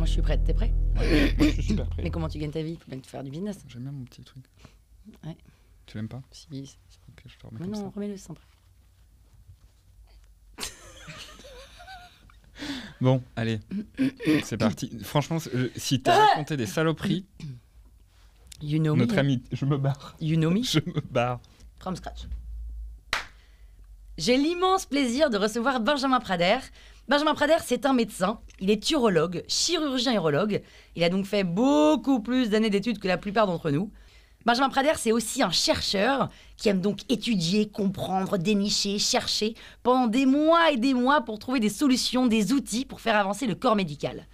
Moi, je suis prête. T'es prêt? Ouais, moi, je suis super prêt. Mais comment tu gagnes ta vie? Faut bien te faire du business. J'aime bien mon petit truc. Ouais. Tu l'aimes pas? Si. Ok, je te remets Mais comme non, ça. remets-le simple. Bon, allez, c'est parti. Franchement, si t'as raconté des saloperies, You know notre me. ami, je me barre. You know me. Je me barre. From scratch. J'ai l'immense plaisir de recevoir Benjamin Prader. Benjamin Prader, c'est un médecin. Il est urologue, chirurgien-urologue. Il a donc fait beaucoup plus d'années d'études que la plupart d'entre nous. Benjamin Prader, c'est aussi un chercheur qui aime donc étudier, comprendre, dénicher, chercher pendant des mois et des mois pour trouver des solutions, des outils pour faire avancer le corps médical.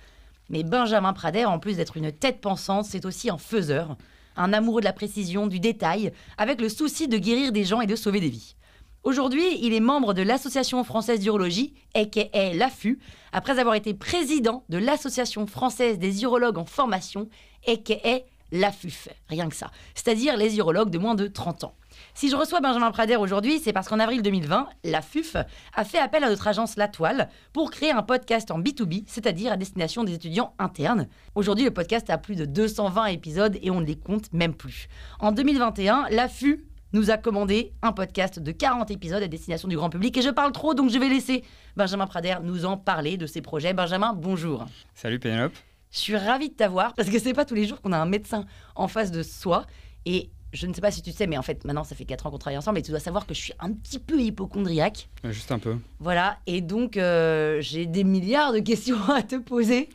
Mais Benjamin Prader, en plus d'être une tête pensante, c'est aussi un faiseur, un amoureux de la précision, du détail, avec le souci de guérir des gens et de sauver des vies. Aujourd'hui, il est membre de l'Association française d'urologie, aka l'AFU, après avoir été président de l'Association française des urologues en formation, aka l'AFUF, rien que ça, c'est-à-dire les urologues de moins de 30 ans. Si je reçois Benjamin Prader aujourd'hui, c'est parce qu'en avril 2020, l'AFUF a fait appel à notre agence La Toile pour créer un podcast en B2B, c'est-à-dire à destination des étudiants internes. Aujourd'hui, le podcast a plus de 220 épisodes et on ne les compte même plus. En 2021, l'AFU nous a commandé un podcast de 40 épisodes à destination du grand public et je parle trop, donc je vais laisser Benjamin Prader nous en parler de ses projets. Benjamin, bonjour. Salut Pénélope. Je suis ravie de t'avoir parce que c'est pas tous les jours qu'on a un médecin en face de soi. Et je ne sais pas si tu sais, mais en fait, maintenant, ça fait 4 ans qu'on travaille ensemble et tu dois savoir que je suis un petit peu hypocondriaque. Juste un peu. Voilà, et donc j'ai des milliards de questions à te poser.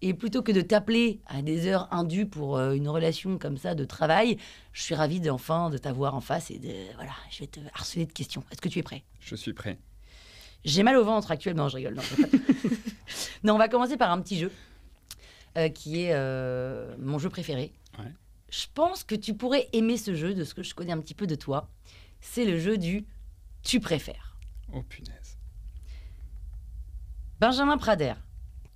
Et plutôt que de t'appeler à des heures indues pour une relation comme ça de travail, je suis ravie de t'avoir en face et voilà, je vais te harceler de questions. Est-ce que tu es prêt? Je suis prêt. J'ai mal au ventre actuellement, non, je rigole. Non, on va commencer par un petit jeu. Qui est mon jeu préféré. Ouais. Je pense que tu pourrais aimer ce jeu, de ce que je connais un petit peu de toi. C'est le jeu du « tu préfères ». Oh punaise. Benjamin Prader,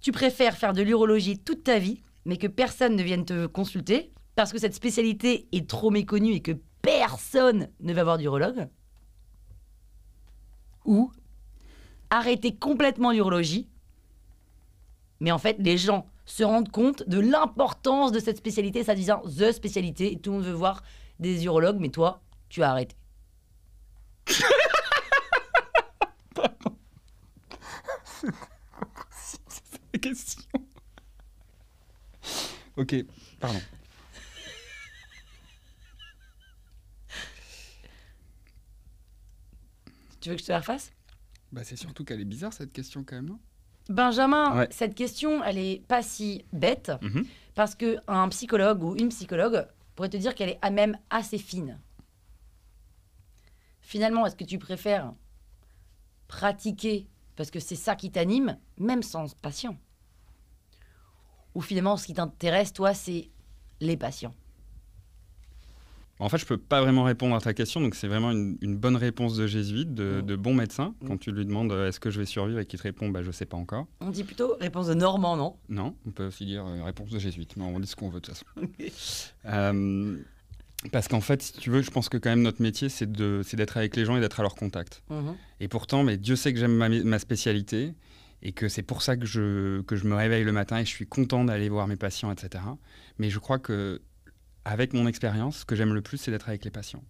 tu préfères faire de l'urologie toute ta vie, mais que personne ne vienne te consulter, parce que cette spécialité est trop méconnue et que personne ne va voir d'urologue? Ou arrêter complètement l'urologie, mais en fait, les gens se rendent compte de l'importance de cette spécialité, ça devient the spécialité, et tout le monde veut voir des urologues, mais toi, tu as arrêté. C'est la question. Ok, pardon. Tu veux que je te la refasse? Bah c'est surtout qu'elle est bizarre cette question quand même, non? Benjamin, Ouais. cette question, elle est pas si bête, parce qu'un psychologue ou une psychologue pourrait te dire qu'elle est même assez fine. Finalement, est-ce que tu préfères pratiquer parce que c'est ça qui t'anime, même sans patient? Ou finalement, ce qui t'intéresse, toi, c'est les patients? En fait, je peux pas vraiment répondre à ta question, donc c'est vraiment une bonne réponse de jésuite, de bon médecin. Quand tu lui demandes est-ce que je vais survivre et qu'il te répond je sais pas encore. On dit plutôt réponse de Normand, non? Non, on peut aussi dire réponse de jésuite, mais on dit ce qu'on veut de toute façon. Parce qu'en fait, si tu veux, je pense que quand même notre métier, c'est d'être avec les gens et d'être à leur contact. Et pourtant, mais Dieu sait que j'aime ma spécialité et que c'est pour ça que je me réveille le matin et que je suis content d'aller voir mes patients, etc. Mais je crois que avec mon expérience, ce que j'aime le plus, c'est d'être avec les patients.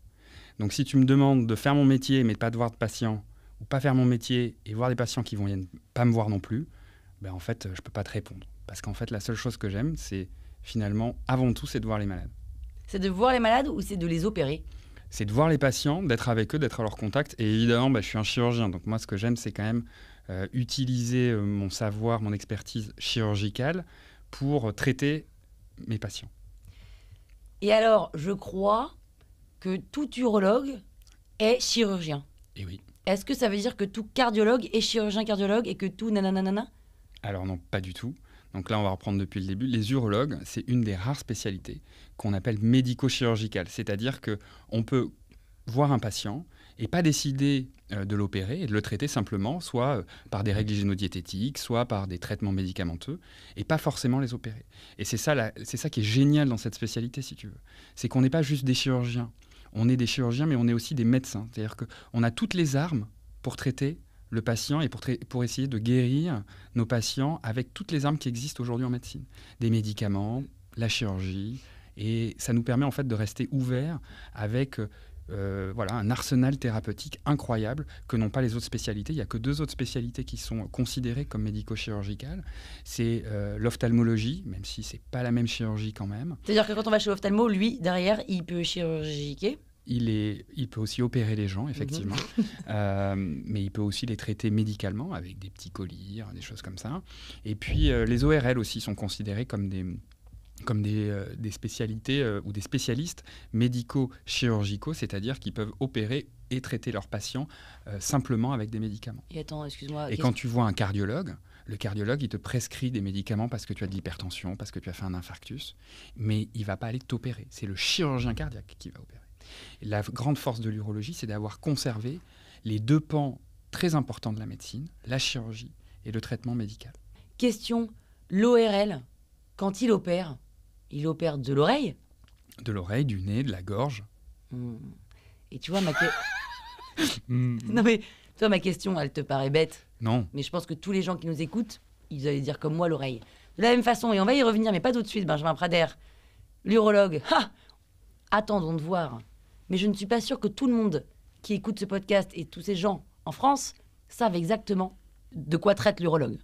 Donc si tu me demandes de faire mon métier, mais de pas de voir de patients, ou pas faire mon métier et voir des patients qui vont pas me voir non plus, en fait, je peux pas te répondre. Parce qu'en fait, la seule chose que j'aime, c'est finalement, avant tout, c'est de voir les malades. C'est de voir les malades ou c'est de les opérer? C'est de voir les patients, d'être avec eux, d'être à leur contact. Et évidemment, je suis un chirurgien. Donc moi, ce que j'aime, c'est quand même utiliser mon savoir, mon expertise chirurgicale pour traiter mes patients. Et alors, je crois que tout urologue est chirurgien. Et oui. Est-ce que ça veut dire que tout cardiologue est chirurgien cardiologue et que tout nananana? Alors non, pas du tout. Donc là, on va reprendre depuis le début. Les urologues, c'est une des rares spécialités qu'on appelle médico-chirurgicale. C'est-à-dire qu'on peut voir un patient et pas décider de l'opérer et de le traiter simplement, soit par des règles hygiéno-diététiques, soit par des traitements médicamenteux, et pas forcément les opérer. Et c'est ça qui est génial dans cette spécialité, si tu veux. C'est qu'on n'est pas juste des chirurgiens. On est des chirurgiens, mais on est aussi des médecins. C'est-à-dire qu'on a toutes les armes pour traiter le patient et pour essayer de guérir nos patients avec toutes les armes qui existent aujourd'hui en médecine. Des médicaments, la chirurgie, et ça nous permet en fait de rester ouverts avec un arsenal thérapeutique incroyable que n'ont pas les autres spécialités. Il n'y a que 2 autres spécialités qui sont considérées comme médico-chirurgicales. C'est l'ophtalmologie, même si ce n'est pas la même chirurgie quand même. C'est-à-dire que quand on va chez l'ophtalmo, lui, derrière, il peut chirurgiquer. Il peut aussi opérer les gens, effectivement, mais il peut aussi les traiter médicalement avec des petits collyres, des choses comme ça. Et puis, les ORL aussi sont considérés comme des spécialités ou des spécialistes médico-chirurgicaux, c'est-à-dire qu'ils peuvent opérer et traiter leurs patients simplement avec des médicaments. Et attends, excuse-moi. Et quand tu vois un cardiologue, le cardiologue, il te prescrit des médicaments parce que tu as de l'hypertension, parce que tu as fait un infarctus, mais il ne va pas aller t'opérer. C'est le chirurgien cardiaque qui va opérer. La grande force de l'urologie, c'est d'avoir conservé les 2 pans très importants de la médecine, la chirurgie et le traitement médical. Question, l'ORL, quand il opère de l'oreille ? De l'oreille, du nez, de la gorge. Et tu vois, non mais, toi, ma question, elle te paraît bête. Non. Mais je pense que tous les gens qui nous écoutent, ils allaient dire comme moi l'oreille. De la même façon, et on va y revenir, mais pas tout de suite, Benjamin Prader, l'urologue. Attendons de voir. Mais je ne suis pas sûre que tout le monde qui écoute ce podcast et tous ces gens en France savent exactement de quoi traite l'urologue.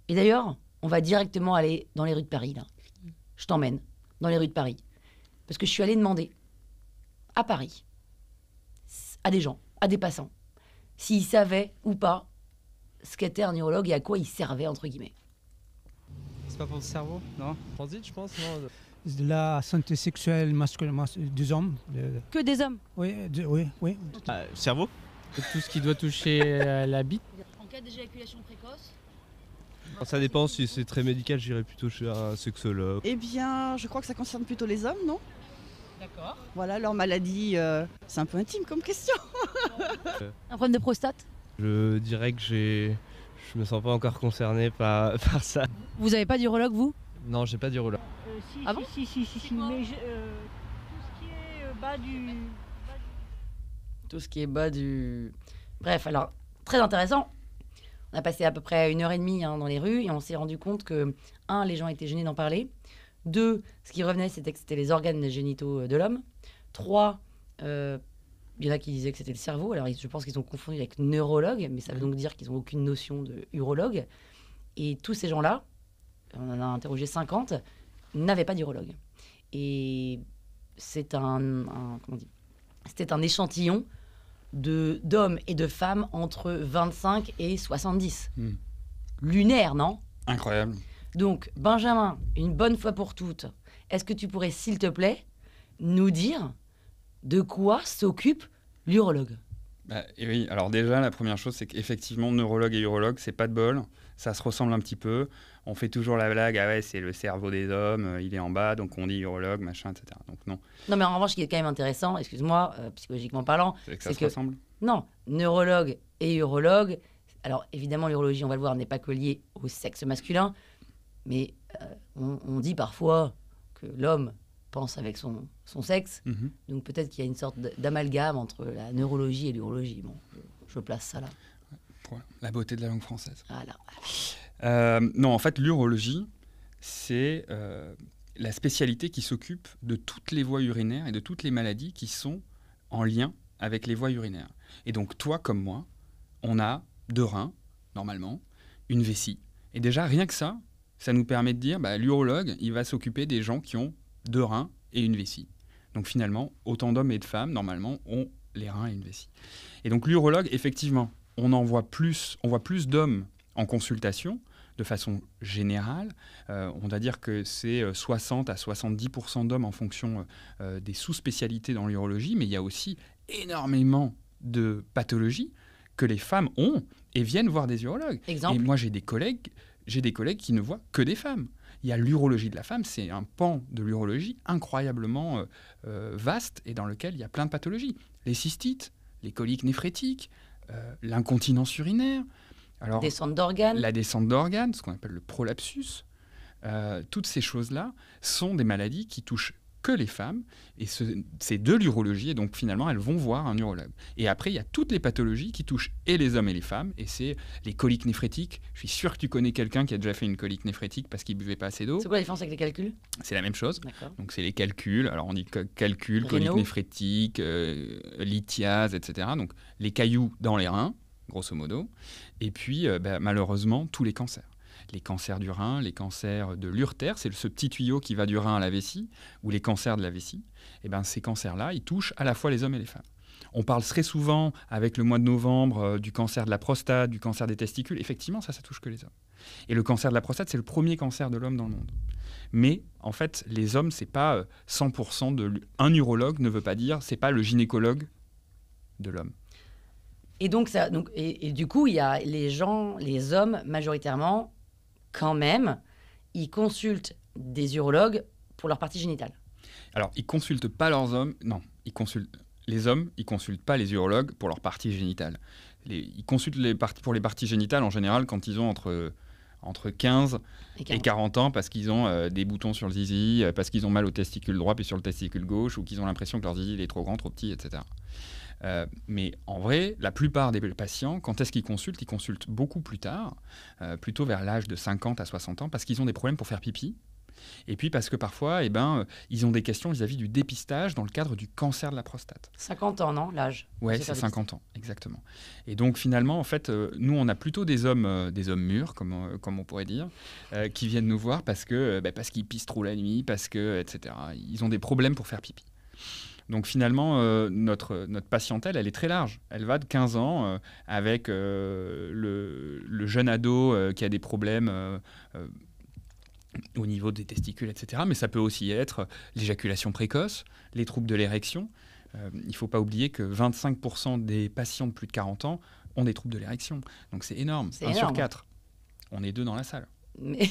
Et d'ailleurs, on va directement aller dans les rues de Paris, là. Je t'emmène dans les rues de Paris. Parce que je suis allée demander à Paris, à des gens, à des passants, s'ils savaient ou pas ce qu'était un urologue et à quoi il servait, entre guillemets. C'est pas pour le cerveau, non? Transit, je pense, non? De la santé sexuelle masculine des hommes. Que des hommes? Oui. Cerveau? Tout ce qui doit toucher la bite. En cas d'éjaculation précoce? Ça dépend, si c'est très médical, j'irais plutôt chez un sexologue. Eh bien, je crois que ça concerne plutôt les hommes, non? D'accord. Voilà, leur maladie, c'est un peu intime comme question. Un problème de prostate? Je dirais que je me sens pas encore concerné par ça. Vous avez pas d'urologue, vous? Non, j'ai pas d'urologue. Ah bon? Si, mais tout ce qui est bas du... Tout ce qui est bas du... Bref, alors, très intéressant. On a passé à peu près 1h30 dans les rues et on s'est rendu compte que, 1, les gens étaient gênés d'en parler. 2, ce qui revenait, c'était que c'était les organes génitaux de l'homme. 3, il y en a qui disaient que c'était le cerveau. Alors, je pense qu'ils ont confondu avec neurologue, mais ça veut donc dire qu'ils n'ont aucune notion de urologue. Et tous ces gens-là, on en a interrogé 50, n'avaient pas d'urologue. Et c'est c'était un échantillon d'hommes et de femmes entre 25 et 70. Lunaire, non? Incroyable. Donc, Benjamin, une bonne fois pour toutes, est-ce que tu pourrais, s'il te plaît, nous dire de quoi s'occupe l'urologue? Et oui, alors déjà, la première chose, c'est qu'effectivement, neurologue et urologue, c'est pas de bol. Ça se ressemble un petit peu. On fait toujours la blague, ah ouais, c'est le cerveau des hommes, il est en bas, donc on dit urologue, machin, etc. Donc non. Non, mais en revanche, ce qui est quand même intéressant, excuse-moi, psychologiquement parlant, c'est que ça se ressemble. Non, neurologue et urologue. Alors évidemment, l'urologie, on va le voir, n'est pas que liée au sexe masculin, mais on dit parfois que l'homme pense avec son sexe, donc peut-être qu'il y a une sorte d'amalgame entre la neurologie et l'urologie. Bon, je place ça là. Voilà, la beauté de la langue française. Voilà. Non, en fait, l'urologie, c'est la spécialité qui s'occupe de toutes les voies urinaires et de toutes les maladies qui sont en lien avec les voies urinaires. Et donc, toi comme moi, on a 2 reins, normalement, une vessie. Et déjà, rien que ça nous permet de dire, l'urologue, il va s'occuper des gens qui ont 2 reins et une vessie. Donc finalement, autant d'hommes et de femmes, normalement, ont les reins et une vessie. Et donc l'urologue, effectivement, on voit plus d'hommes en consultation, de façon générale. On va dire que c'est 60 à 70% d'hommes en fonction des sous-spécialités dans l'urologie, mais il y a aussi énormément de pathologies que les femmes ont et viennent voir des urologues. Exemple. Et moi, j'ai des collègues qui ne voient que des femmes. Il y a l'urologie de la femme, c'est un pan de l'urologie incroyablement vaste et dans lequel il y a plein de pathologies. Les cystites, les coliques néphrétiques, l'incontinence urinaire, alors, descente d'organes. La descente d'organes, ce qu'on appelle le prolapsus. Toutes ces choses-là sont des maladies qui touchent que les femmes, et c'est de l'urologie, et donc finalement elles vont voir un urologue. Et après il y a toutes les pathologies qui touchent et les hommes et les femmes, et c'est les coliques néphrétiques. Je suis sûr que tu connais quelqu'un qui a déjà fait une colique néphrétique parce qu'il buvait pas assez d'eau. C'est quoi la différence avec les calculs? C'est la même chose. D'accord. Donc c'est les calculs, alors on dit calcul, colique néphrétique, lithiase, etc. Donc les cailloux dans les reins, grosso modo, et puis malheureusement tous les cancers. Les cancers du rein, les cancers de l'urtère, c'est ce petit tuyau qui va du rein à la vessie, ou les cancers de la vessie, et ces cancers-là, ils touchent à la fois les hommes et les femmes. On parle très souvent, avec le mois de novembre, du cancer de la prostate, du cancer des testicules. Effectivement, ça touche que les hommes. Et le cancer de la prostate, c'est le premier cancer de l'homme dans le monde. Mais en fait, les hommes, c'est pas 100% de... Un urologue ne veut pas dire, c'est pas le gynécologue de l'homme. Et donc, du coup, il y a les hommes, majoritairement, quand même, ils consultent des urologues pour leur partie génitale. Alors, ils consultent pas leurs hommes. Non, les hommes, ils consultent pas les urologues pour leur partie génitale. Ils consultent pour les parties génitales en général quand ils ont entre 15 et 40 ans parce qu'ils ont des boutons sur le zizi, parce qu'ils ont mal au testicule droit puis sur le testicule gauche, ou qu'ils ont l'impression que leur zizi il est trop grand, trop petit, etc. Mais en vrai, la plupart des patients, quand est-ce qu'ils consultent? Ils consultent beaucoup plus tard, plutôt vers l'âge de 50 à 60 ans, parce qu'ils ont des problèmes pour faire pipi. Et puis parce que parfois, ils ont des questions vis-à-vis du dépistage dans le cadre du cancer de la prostate. 50 ans, non, l'âge? Oui, c'est 50 ans, exactement. Et donc finalement, en fait, nous, on a plutôt des hommes mûrs, comme on pourrait dire, qui viennent nous voir parce qu'ils pissent trop la nuit, etc. Ils ont des problèmes pour faire pipi. Donc finalement, notre patientèle, elle est très large. Elle va de 15 ans avec le jeune ado qui a des problèmes au niveau des testicules, etc. Mais ça peut aussi être l'éjaculation précoce, les troubles de l'érection. Il ne faut pas oublier que 25% des patients de plus de 40 ans ont des troubles de l'érection. Donc c'est énorme, c'est 1 énorme. sur 4. On est 2 dans la salle. Mais...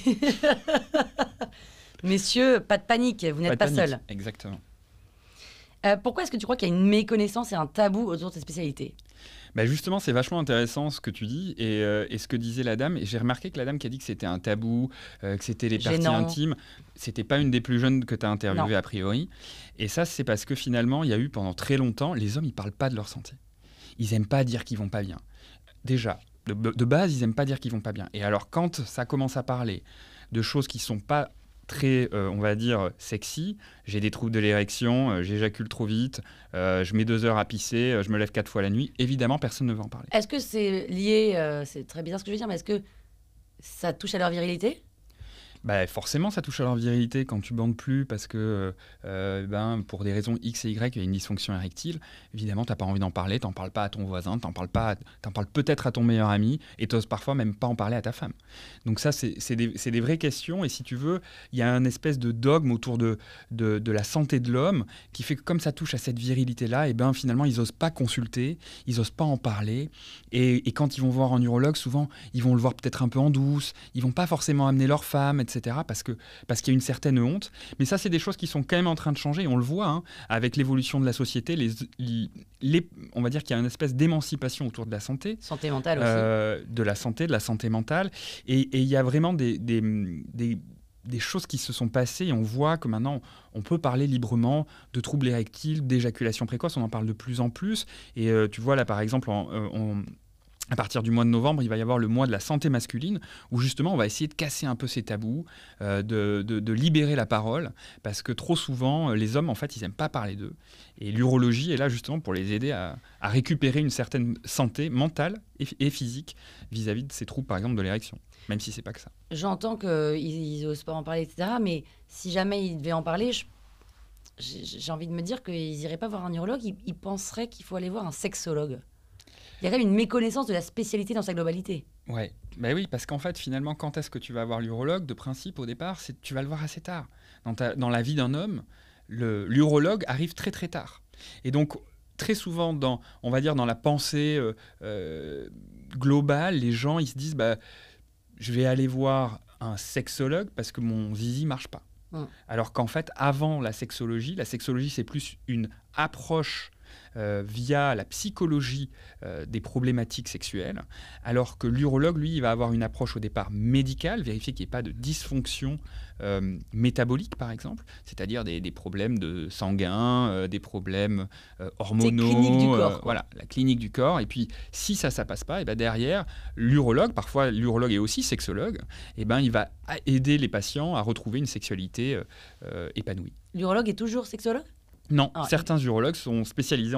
Messieurs, pas de panique, vous n'êtes pas seuls. Exactement. Pourquoi est-ce que tu crois qu'il y a une méconnaissance et un tabou autour de cette spécialité? Justement, c'est vachement intéressant ce que tu dis et ce que disait la dame. Et j'ai remarqué que la dame qui a dit que c'était un tabou, que c'était les parties intimes, c'était pas une des plus jeunes que tu as interviewées a priori. Et ça, c'est parce que finalement, il y a eu pendant très longtemps, les hommes, ils parlent pas de leur santé. Ils aiment pas dire qu'ils vont pas bien. Déjà, de base, ils aiment pas dire qu'ils vont pas bien. Et alors, quand ça commence à parler de choses qui sont pas très, on va dire, sexy, j'ai des troubles de l'érection, j'éjacule trop vite, je mets 2 heures à pisser, je me lève 4 fois la nuit, évidemment, personne ne va en parler. Est-ce que c'est lié, c'est très bizarre ce que je veux dire, mais est-ce que ça touche à leur virilité? Forcément, ça touche à leur virilité quand tu bandes plus parce que pour des raisons X et Y, il y a une dysfonction érectile. Évidemment, tu n'as pas envie d'en parler, tu n'en parles pas à ton voisin, tu n'en parles peut-être à ton meilleur ami et tu n'oses parfois même pas en parler à ta femme. Donc ça, c'est des vraies questions et si tu veux, il y a un espèce de dogme autour de la santé de l'homme qui fait que comme ça touche à cette virilité-là, finalement, ils n'osent pas consulter, ils n'osent pas en parler et quand ils vont voir un urologue, souvent, ils vont le voir peut-être un peu en douce, ils vont pas forcément amener leur femme, etc. Parce qu'il y a une certaine honte. Mais ça, c'est des choses qui sont quand même en train de changer. On le voit avec l'évolution de la société. On va dire qu'il y a une espèce d'émancipation autour de la santé. Santé mentale aussi. De la santé mentale. Et il y a vraiment des choses qui se sont passées et on voit que maintenant, on peut parler librement de troubles érectiles, d'éjaculation précoce. On en parle de plus en plus. Et tu vois, là, par exemple, à partir du mois de novembre, il va y avoir le mois de la santé masculine où justement on va essayer de casser un peu ces tabous, de libérer la parole parce que trop souvent les hommes en fait ils n'aiment pas parler d'eux et l'urologie est là justement pour les aider à récupérer une certaine santé mentale et physique vis-à-vis de ces troubles par exemple de l'érection, même si c'est pas que ça. J'entends qu'ils n'osent pas en parler, etc. Mais si jamais ils devaient en parler, j'ai envie de me dire qu'ils n'iraient pas voir un urologue, ils penseraient qu'il faut aller voir un sexologue. Il y a quand même une méconnaissance de la spécialité dans sa globalité. Ouais, oui, parce qu'en fait, finalement, quand est-ce que tu vas voir l'urologue? De principe, au départ, tu vas le voir assez tard. Dans la vie d'un homme, l'urologue arrive très très tard. Et donc, très souvent, on va dire dans la pensée globale, les gens, ils se disent, je vais aller voir un sexologue parce que mon zizi marche pas. Alors qu'en fait, avant la sexologie, c'est plus une approche via la psychologie des problématiques sexuelles, alors que l'urologue, lui, il va avoir une approche au départ médicale, vérifier qu'il n'y ait pas de dysfonction métabolique, par exemple, c'est-à-dire des problèmes de sanguin, des problèmes hormonaux. C'est clinique du corps, voilà, la clinique du corps. Et puis, si ça passe pas, et ben derrière, l'urologue, parfois l'urologue est aussi sexologue, et ben il va aider les patients à retrouver une sexualité épanouie. L'urologue est toujours sexologue? Non, Ah, certains urologues sont spécialisés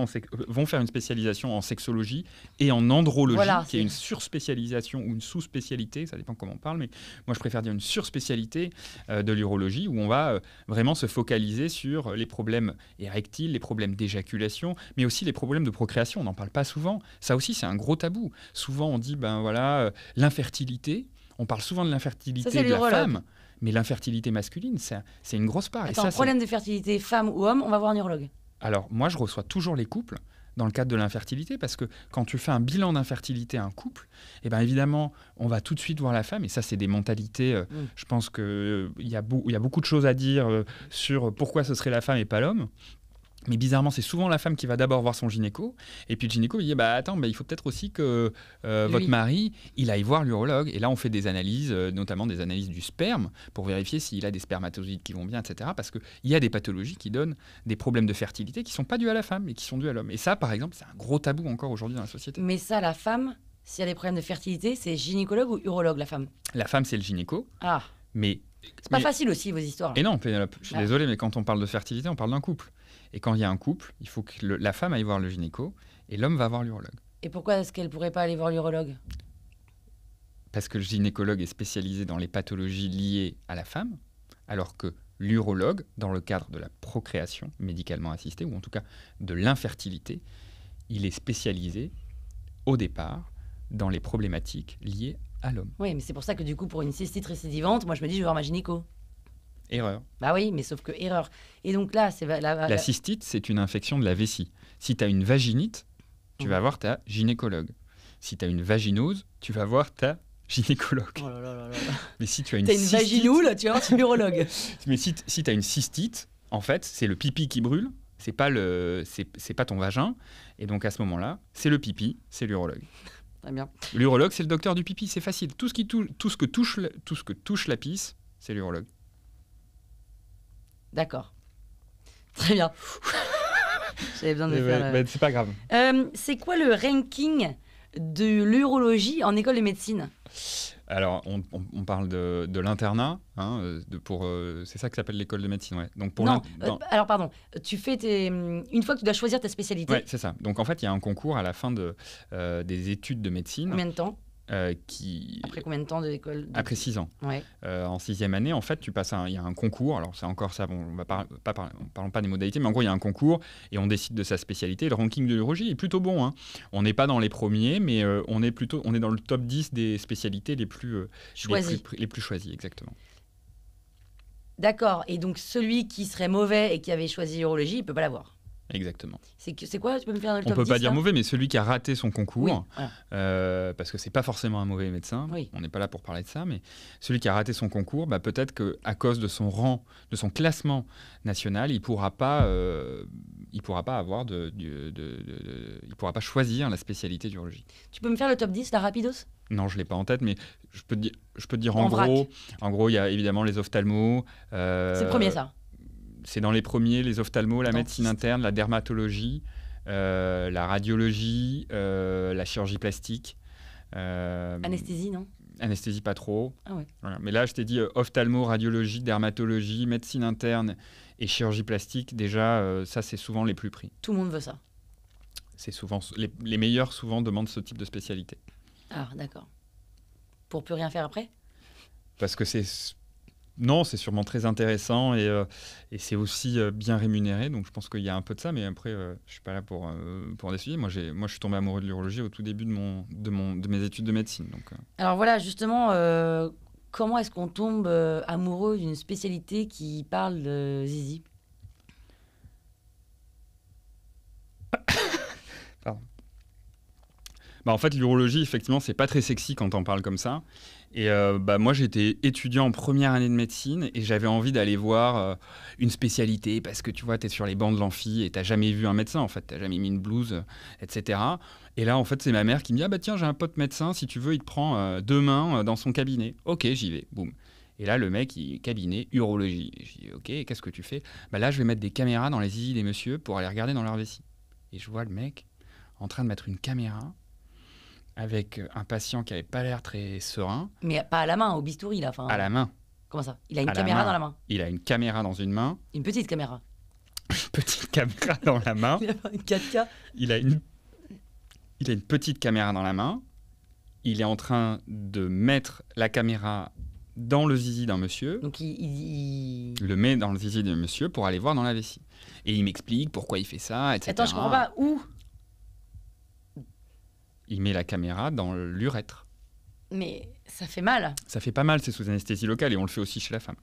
vont faire une spécialisation en sexologie et en andrologie, Voilà, qui est une surspécialisation ou une sous-spécialité, ça dépend comment on parle, mais moi je préfère dire une surspécialité de l'urologie, où on va vraiment se focaliser sur les problèmes érectiles, les problèmes d'éjaculation, mais aussi les problèmes de procréation. On n'en parle pas souvent. Ça aussi, c'est un gros tabou. Souvent, on dit, l'infertilité. On parle souvent de l'infertilité de la femme. Mais l'infertilité masculine, c'est une grosse part. Attends, problème de fertilité, femme ou homme, on va voir un urologue. Alors, moi, je reçois toujours les couples dans le cadre de l'infertilité, parce que quand tu fais un bilan d'infertilité à un couple, eh ben, évidemment, on va tout de suite voir la femme. Et ça, c'est des mentalités. Je pense qu'il y a beaucoup de choses à dire sur pourquoi ce serait la femme et pas l'homme. Mais bizarrement, c'est souvent la femme qui va d'abord voir son gynéco. Et puis le gynéco lui dit il faut peut-être aussi que votre mari, il aille voir l'urologue. Et là, on fait des analyses, notamment des analyses du sperme, pour vérifier s'il a des spermatozoïdes qui vont bien, etc. Parce qu'il y a des pathologies qui donnent des problèmes de fertilité qui ne sont pas dus à la femme, mais qui sont dus à l'homme. Et ça, par exemple, c'est un gros tabou encore aujourd'hui dans la société. Mais ça, la femme, s'il y a des problèmes de fertilité, c'est gynécologue ou urologue, la femme? La femme, c'est le gynéco. Ah. Mais c'est pas facile aussi, vos histoires. Et non, Pénélope, je suis désolé, mais quand on parle de fertilité, on parle d'un couple. Et quand il y a un couple, il faut que la femme aille voir le gynéco et l'homme va voir l'urologue. Et pourquoi est-ce qu'elle ne pourrait pas aller voir l'urologue? Parce que le gynécologue est spécialisé dans les pathologies liées à la femme, alors que l'urologue, dans le cadre de la procréation médicalement assistée, ou en tout cas de l'infertilité, il est spécialisé au départ dans les problématiques liées à l'homme. Oui, mais c'est pour ça que du coup, pour une cystite récidivante, moi je me dis, je vais voir ma gynéco. Erreur. Bah oui, mais sauf que erreur. Et donc là, c'est la cystite, c'est une infection de la vessie. Si tu as une vaginite, tu vas voir ta gynécologue. Si tu as une vaginose, tu vas voir ta gynécologue. Oh là là là là. Mais si tu as une vaginoule, tu vas voir ton urologue. Mais si tu as une cystite, en fait, c'est le pipi qui brûle, c'est pas ton vagin. Et donc à ce moment-là, c'est le pipi, c'est l'urologue. Très bien. L'urologue, c'est le docteur du pipi, c'est facile. Tout ce que touche la pisse, c'est l'urologue. D'accord. Très bien. J'avais besoin de faire... c'est pas grave. C'est quoi le ranking de l'urologie en école de médecine? Alors, on parle de l'internat, c'est ça que s'appelle l'école de médecine, ouais. Donc alors pardon, tu fais une fois que tu dois choisir ta spécialité. Ouais, c'est ça. Donc en fait, il y a un concours à la fin des études de médecine. Combien de temps? Après combien de temps de l'école Après 6 ans. Ouais. En 6e année, en fait, il y a un concours. Alors, c'est encore ça, on ne parlons pas des modalités, mais en gros, il y a un concours et on décide de sa spécialité. Le ranking de l'urologie est plutôt bon. Hein. On n'est pas dans les premiers, mais on est dans le top 10 des spécialités les plus choisies, exactement. D'accord. Et donc, celui qui serait mauvais et qui avait choisi l'urologie, il ne peut pas l'avoir. Exactement. C'est quoi? Tu peux me faire le top 10? On ne peut pas dire mauvais, mais celui qui a raté son concours, oui, voilà. parce que c'est pas forcément un mauvais médecin, oui. On n'est pas là pour parler de ça, mais celui qui a raté son concours, peut-être qu'à cause de son rang, de son classement national, il pourra pas avoir il pourra pas choisir la spécialité d'urologie. Tu peux me faire le top 10, la rapidos? Non, je l'ai pas en tête, mais je peux te dire en gros, il y a évidemment les ophtalmos. C'est le premier, ça. C'est dans les premiers, les ophtalmos, la médecine interne, la dermatologie, la radiologie, la chirurgie plastique. Anesthésie, non? Anesthésie, pas trop. Ah ouais. Voilà. Mais là, je t'ai dit ophtalmo, radiologie, dermatologie, médecine interne et chirurgie plastique. Déjà, ça, c'est souvent les plus pris. Tout le monde veut ça. C'est souvent les meilleurs souvent demandent ce type de spécialité. Ah, d'accord. Pour plus rien faire après? Parce que Non, c'est sûrement très intéressant et c'est aussi bien rémunéré. Donc, je pense qu'il y a un peu de ça. Mais après, je ne suis pas là pour en décider. Moi, je suis tombé amoureux de l'urologie au tout début de mes études de médecine. Donc, Alors voilà, justement, comment est-ce qu'on tombe amoureux d'une spécialité qui parle de zizi? Pardon. En fait, l'urologie, effectivement, c'est pas très sexy quand on parle comme ça. Et moi, j'étais étudiant en première année de médecine et j'avais envie d'aller voir une spécialité parce que tu vois, tu es sur les bancs de l'amphi et tu n'as jamais vu un médecin, en fait. Tu n'as jamais mis une blouse, etc. Et là, en fait, c'est ma mère qui me dit « Ah bah tiens, j'ai un pote médecin, si tu veux, il te prend demain dans son cabinet. » Ok, j'y vais, boum. Et là, le mec, cabinet, urologie. Et je dis « Ok, qu'est-ce que tu fais ?» Là, je vais mettre des caméras dans les zizi des messieurs pour aller regarder dans leur vessie. Et je vois le mec en train de mettre une caméra avec un patient qui n'avait pas l'air très serein. Mais pas à la main, au bistouri, là. À la main. Comment ça? Il a une caméra dans la main. Il a une caméra dans une main. Une petite caméra. Une petite caméra dans la main. Il a une 4K. Il a une petite caméra dans la main. Il est en train de mettre la caméra dans le zizi d'un monsieur. Donc il le met dans le zizi d'un monsieur pour aller voir dans la vessie. Et il m'explique pourquoi il fait ça, etc. Attends, je comprends pas. Où? Il met la caméra dans l'urètre. Mais ça fait mal. Ça fait pas mal, c'est sous anesthésie locale et on le fait aussi chez la femme.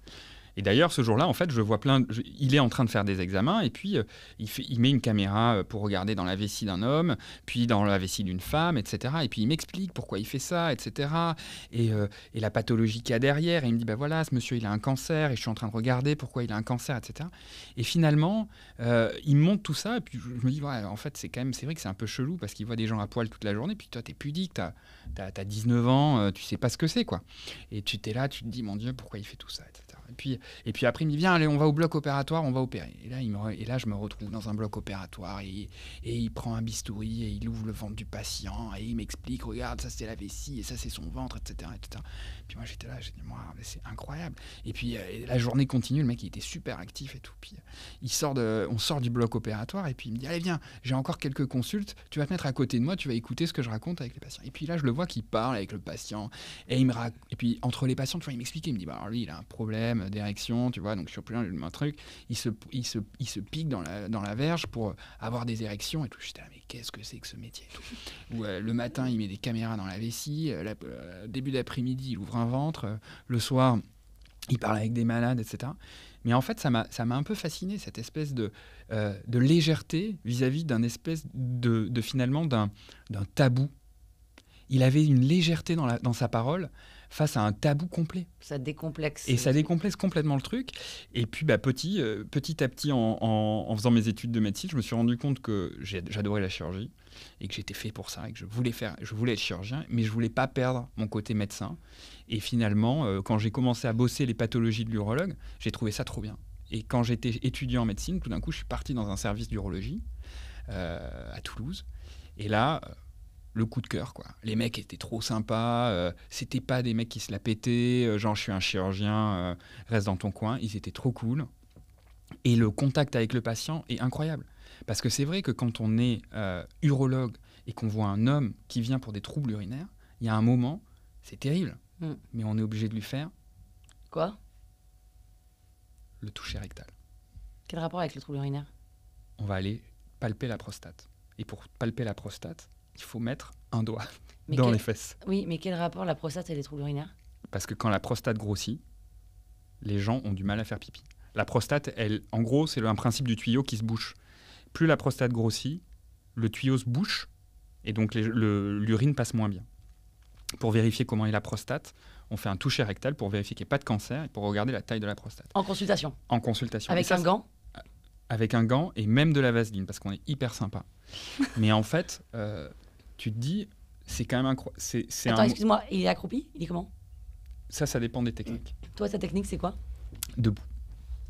Et d'ailleurs, ce jour-là, en fait, je vois il est en train de faire des examens et puis il met une caméra pour regarder dans la vessie d'un homme, puis dans la vessie d'une femme, etc. Et puis il m'explique pourquoi il fait ça, etc. Et la pathologie qu'il y a derrière. Et il me dit, voilà, ce monsieur, il a un cancer et je suis en train de regarder pourquoi il a un cancer, etc. Et finalement, il me montre tout ça et puis je me dis, en fait, c'est vrai que c'est un peu chelou parce qu'il voit des gens à poil toute la journée. Puis toi, t'es pudique, t'as 19 ans, tu sais pas ce que c'est, quoi. Et tu t'es là, tu te dis, mon Dieu, pourquoi il fait tout ça, etc. Et puis après, il me dit, viens, allez, on va au bloc opératoire, on va opérer. Et là, je me retrouve dans un bloc opératoire et il prend un bistouri et il ouvre le ventre du patient et il m'explique, regarde, ça c'est la vessie et ça c'est son ventre, etc. etc. Puis moi, j'étais là, j'ai dit, c'est incroyable. Et puis la journée continue, le mec, il était super actif et tout. Puis on sort du bloc opératoire et puis il me dit, allez, viens, j'ai encore quelques consultes, tu vas te mettre à côté de moi, tu vas écouter ce que je raconte avec les patients. Et puis là, je le vois qui parle avec le patient et et puis entre les patients, tu vois, il m'explique, il me dit, alors lui, il a un problème d'érection, tu vois, donc sur plein de trucs, il se pique dans la verge pour avoir des érections et tout. J'étais là, mais qu'est-ce que c'est que ce métier et tout. Où, le matin, il met des caméras dans la vessie, début d'après-midi, il ouvre un ventre, le soir, il parle avec des malades, etc. Mais en fait, ça m'a un peu fasciné, cette espèce de légèreté vis-à-vis d'un espèce finalement d'un tabou. Il avait une légèreté dans sa parole face à un tabou complet. Ça décomplexe. Et ça décomplexe complètement le truc. Et puis petit à petit, en faisant mes études de médecine, je me suis rendu compte que j'adorais la chirurgie et que j'étais fait pour ça et que je voulais être chirurgien, mais je voulais pas perdre mon côté médecin. Et finalement, quand j'ai commencé à bosser les pathologies de l'urologue, j'ai trouvé ça trop bien. Et quand j'étais étudiant en médecine, tout d'un coup, je suis parti dans un service d'urologie à Toulouse. Et là... le coup de cœur, quoi. Les mecs étaient trop sympas, c'était pas des mecs qui se la pétaient, genre je suis un chirurgien, reste dans ton coin, ils étaient trop cool. Et le contact avec le patient est incroyable. Parce que c'est vrai que quand on est urologue et qu'on voit un homme qui vient pour des troubles urinaires, il y a un moment, c'est terrible, mais on est obligé de lui faire... Quoi? Le toucher rectal. Quel rapport avec le trouble urinaire? On va aller palper la prostate. Et pour palper la prostate, il faut mettre un doigt dans les fesses. Oui, mais quel rapport la prostate et les troubles urinaires? Parce que quand la prostate grossit, les gens ont du mal à faire pipi. La prostate, en gros, c'est un principe du tuyau qui se bouche. Plus la prostate grossit, le tuyau se bouche et donc l'urine passe moins bien. Pour vérifier comment est la prostate, on fait un toucher rectal pour vérifier qu'il n'y ait pas de cancer et pour regarder la taille de la prostate. En consultation? En consultation. Avec un gant? Avec un gant et même de la vaseline, parce qu'on est hyper sympa. Mais en fait... tu te dis, c'est quand même incroyable. Attends, excuse-moi, il est accroupi? Il est comment? Ça dépend des techniques. Toi, ta technique, c'est quoi? Debout.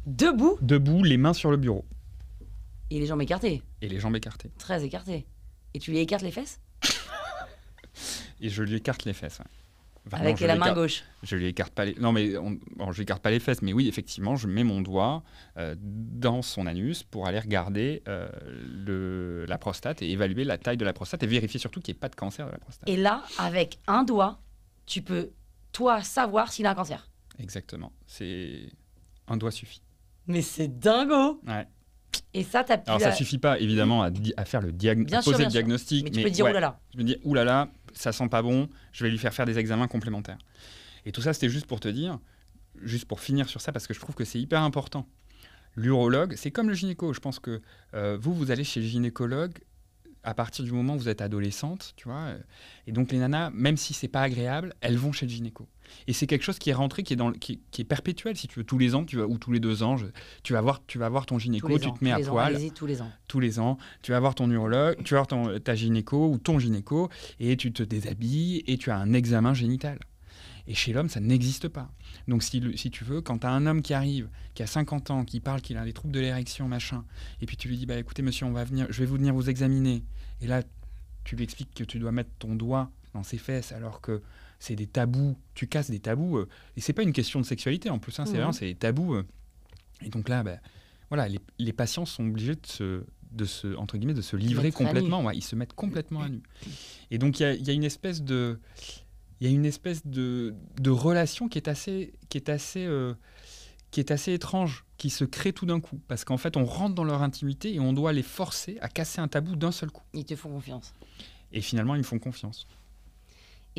Debout? Debout, les mains sur le bureau. Et les jambes écartées? Et les jambes écartées. Très écartées. Et tu lui écartes les fesses? Et je lui écarte les fesses, ouais. Enfin, avec la main gauche? Je lui écarte pas les... Non, mais je lui écarte pas les fesses, mais oui, effectivement, je mets mon doigt dans son anus pour aller regarder la prostate et évaluer la taille de la prostate et vérifier surtout qu'il n'y ait pas de cancer de la prostate. Et là, avec un doigt, tu peux, toi, savoir s'il a un cancer? Exactement. Un doigt suffit. Mais c'est dingo! Ouais. Et ça, t'as pu... Alors, ça suffit pas, évidemment, à faire le poser le diagnostic. Mais tu peux dire, oulala. Je me dis, oulala, ça sent pas bon, je vais lui faire des examens complémentaires. Et tout ça, c'était juste pour te dire, juste pour finir sur ça, parce que je trouve que c'est hyper important. L'urologue, c'est comme le gynéco. Je pense que vous allez chez le gynécologue à partir du moment où vous êtes adolescente, tu vois, et donc les nanas, même si c'est pas agréable, elles vont chez le gynéco. Et c'est quelque chose qui est rentré, qui est perpétuel, si tu veux. Tous les ans, ou tous les 2 ans, tu vas voir ton gynéco, tu te mets à poil. Allez-y, tous les ans. Tous les ans, tu vas voir ton urologue, tu vas voir ta gynéco ou ton gynéco, et tu te déshabilles et tu as un examen génital. Et chez l'homme, ça n'existe pas. Donc, si tu veux, quand tu as un homme qui arrive, qui a 50 ans, qui parle qu'il a des troubles de l'érection, machin, et puis tu lui dis, bah, écoutez, monsieur, je vais venir vous examiner. Et là, tu lui expliques que tu dois mettre ton doigt dans ses fesses, alors que c'est des tabous. Tu casses des tabous. Et c'est pas une question de sexualité, en plus. Hein, c'est vraiment, c'est des tabous. Et donc là, bah, voilà, les patients sont obligés de se livrer complètement. Ouais, ils se mettent complètement à nu. Et donc, il y a une espèce de... relation qui est assez étrange, qui se crée tout d'un coup. Parce qu'en fait, on rentre dans leur intimité et on doit les forcer à casser un tabou d'un seul coup. Ils te font confiance. Et finalement, ils me font confiance.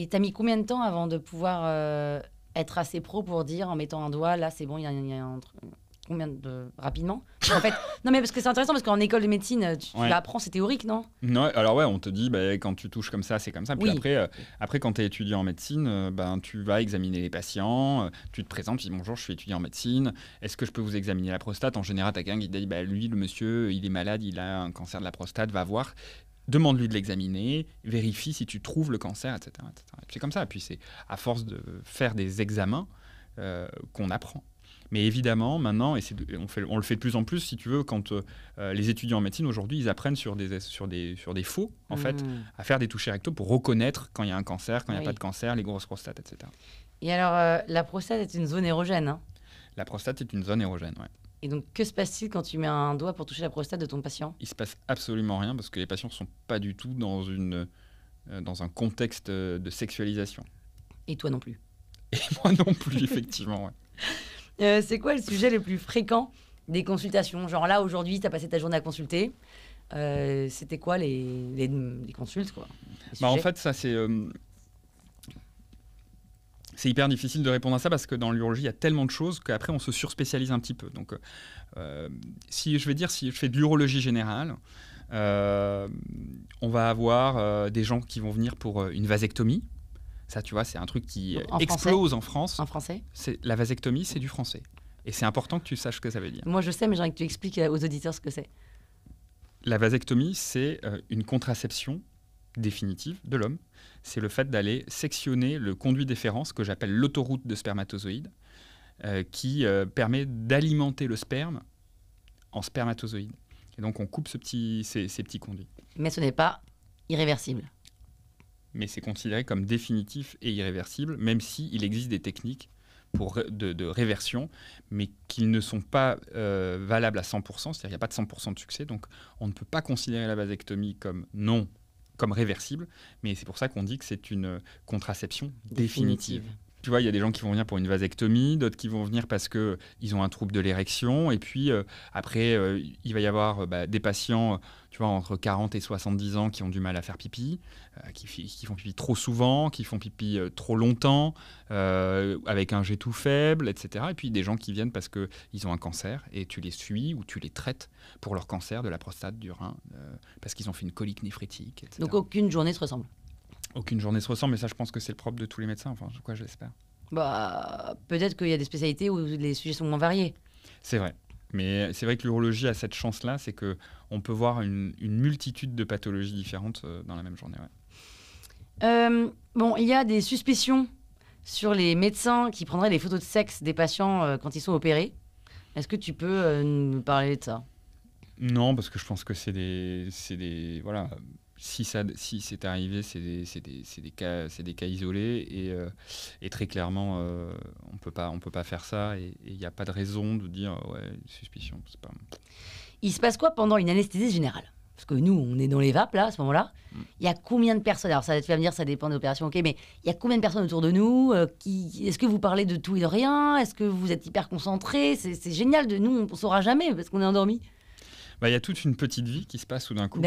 Et t'as mis combien de temps avant de pouvoir être assez pro pour dire, en mettant un doigt, là, c'est bon, il y a un truc... Rapidement en fait, non, mais parce que c'est intéressant, parce qu'en école de médecine, tu l'apprends, c'est théorique, non? Non, alors ouais, on te dit, bah, quand tu touches comme ça, c'est comme ça. Puis oui. après, quand tu es étudiant en médecine, tu vas examiner les patients, tu te présentes, tu dis bonjour, je suis étudiant en médecine, est-ce que je peux vous examiner la prostate? En général, tu as quelqu'un qui te dit, bah, lui, le monsieur, il est malade, il a un cancer de la prostate, va voir. Demande-lui de l'examiner, vérifie si tu trouves le cancer, etc. etc. Et puis c'est comme ça. Et puis c'est à force de faire des examens qu'on apprend. Mais évidemment, maintenant, on le fait de plus en plus, si tu veux, quand les étudiants en médecine, aujourd'hui, ils apprennent sur des faux, en fait, à faire des touchés rectaux pour reconnaître quand il y a un cancer, quand il n'y a pas de cancer, les grosses prostates, etc. Et alors, la prostate est une zone érogène, hein? La prostate est une zone érogène, oui. Et donc, que se passe-t-il quand tu mets un doigt pour toucher la prostate de ton patient? Il se passe absolument rien, parce que les patients ne sont pas du tout dans un contexte de sexualisation. Et toi non plus? Et moi non plus, effectivement, ouais. C'est quoi le sujet le plus fréquent des consultations? Genre là, aujourd'hui, tu as passé ta journée à consulter. C'était quoi les consultes, quoi, en fait, ça, c'est hyper difficile de répondre à ça, parce que dans l'urologie, il y a tellement de choses qu'après, on se surspécialise un petit peu. Donc, si je fais de l'urologie générale, on va avoir des gens qui vont venir pour une vasectomie. Ça, tu vois, c'est un truc qui explose en France. En français? La vasectomie, c'est du français. Et c'est important que tu saches ce que ça veut dire. Moi, je sais, mais j'aimerais que tu expliques aux auditeurs ce que c'est. La vasectomie, c'est une contraception définitive de l'homme. C'est le fait d'aller sectionner le conduit déférent, que j'appelle l'autoroute de spermatozoïdes, qui permet d'alimenter le sperme en spermatozoïdes. Et donc, on coupe ces petits conduits. Mais ce n'est pas irréversible. Mais c'est considéré comme définitif et irréversible, même s'il existe des techniques de réversion, mais qui ne sont pas valables à 100%, c'est-à-dire qu'il n'y a pas de 100% de succès, donc on ne peut pas considérer la vasectomie comme réversible, mais c'est pour ça qu'on dit que c'est une contraception définitive. Tu vois, il y a des gens qui vont venir pour une vasectomie, d'autres qui vont venir parce qu'ils ont un trouble de l'érection. Et puis, après, il va y avoir des patients, tu vois, entre 40 et 70 ans qui ont du mal à faire pipi, qui font pipi trop souvent, qui font pipi trop longtemps, avec un jet tout faible, etc. Et puis, des gens qui viennent parce qu'ils ont un cancer et tu les suis ou tu les traites pour leur cancer de la prostate, du rein, parce qu'ils ont fait une colique néphrétique, etc. Donc, aucune journée se ressemble? Aucune journée se ressemble, mais ça, je pense que c'est le propre de tous les médecins. Enfin, quoi, j'espère. Peut-être qu'il y a des spécialités où les sujets sont moins variés. C'est vrai. Mais c'est vrai que l'urologie a cette chance-là, c'est qu'on peut voir une multitude de pathologies différentes dans la même journée. Ouais. Il y a des suspicions sur les médecins qui prendraient des photos de sexe des patients quand ils sont opérés. Est-ce que tu peux nous parler de ça? Non, parce que je pense que c'est des voilà. Si c'est arrivé, c'est des cas isolés et très clairement, on peut pas faire ça et il n'y a pas de raison de dire suspicion. C'est pas... Il se passe quoi pendant une anesthésie générale? Parce que nous, on est dans les vapes là, à ce moment-là. Il y a combien de personnes? Alors ça, tu vas me dire, ça dépend de l'opération, ok, mais il y a combien de personnes autour de nous? Est-ce que vous parlez de tout et de rien? Est-ce que vous êtes hyper concentrés? C'est génial, nous, on ne saura jamais parce qu'on est endormis. Il y a toute une petite vie qui se passe tout d'un coup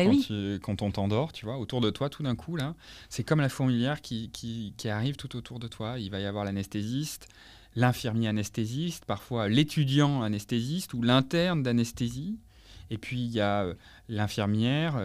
quand on t'endort, tu vois, autour de toi, tout d'un coup, là. C'est comme la fourmilière qui arrive tout autour de toi. Il va y avoir l'anesthésiste, l'infirmier anesthésiste, parfois l'étudiant anesthésiste ou l'interne d'anesthésie. Et puis, il y a l'infirmière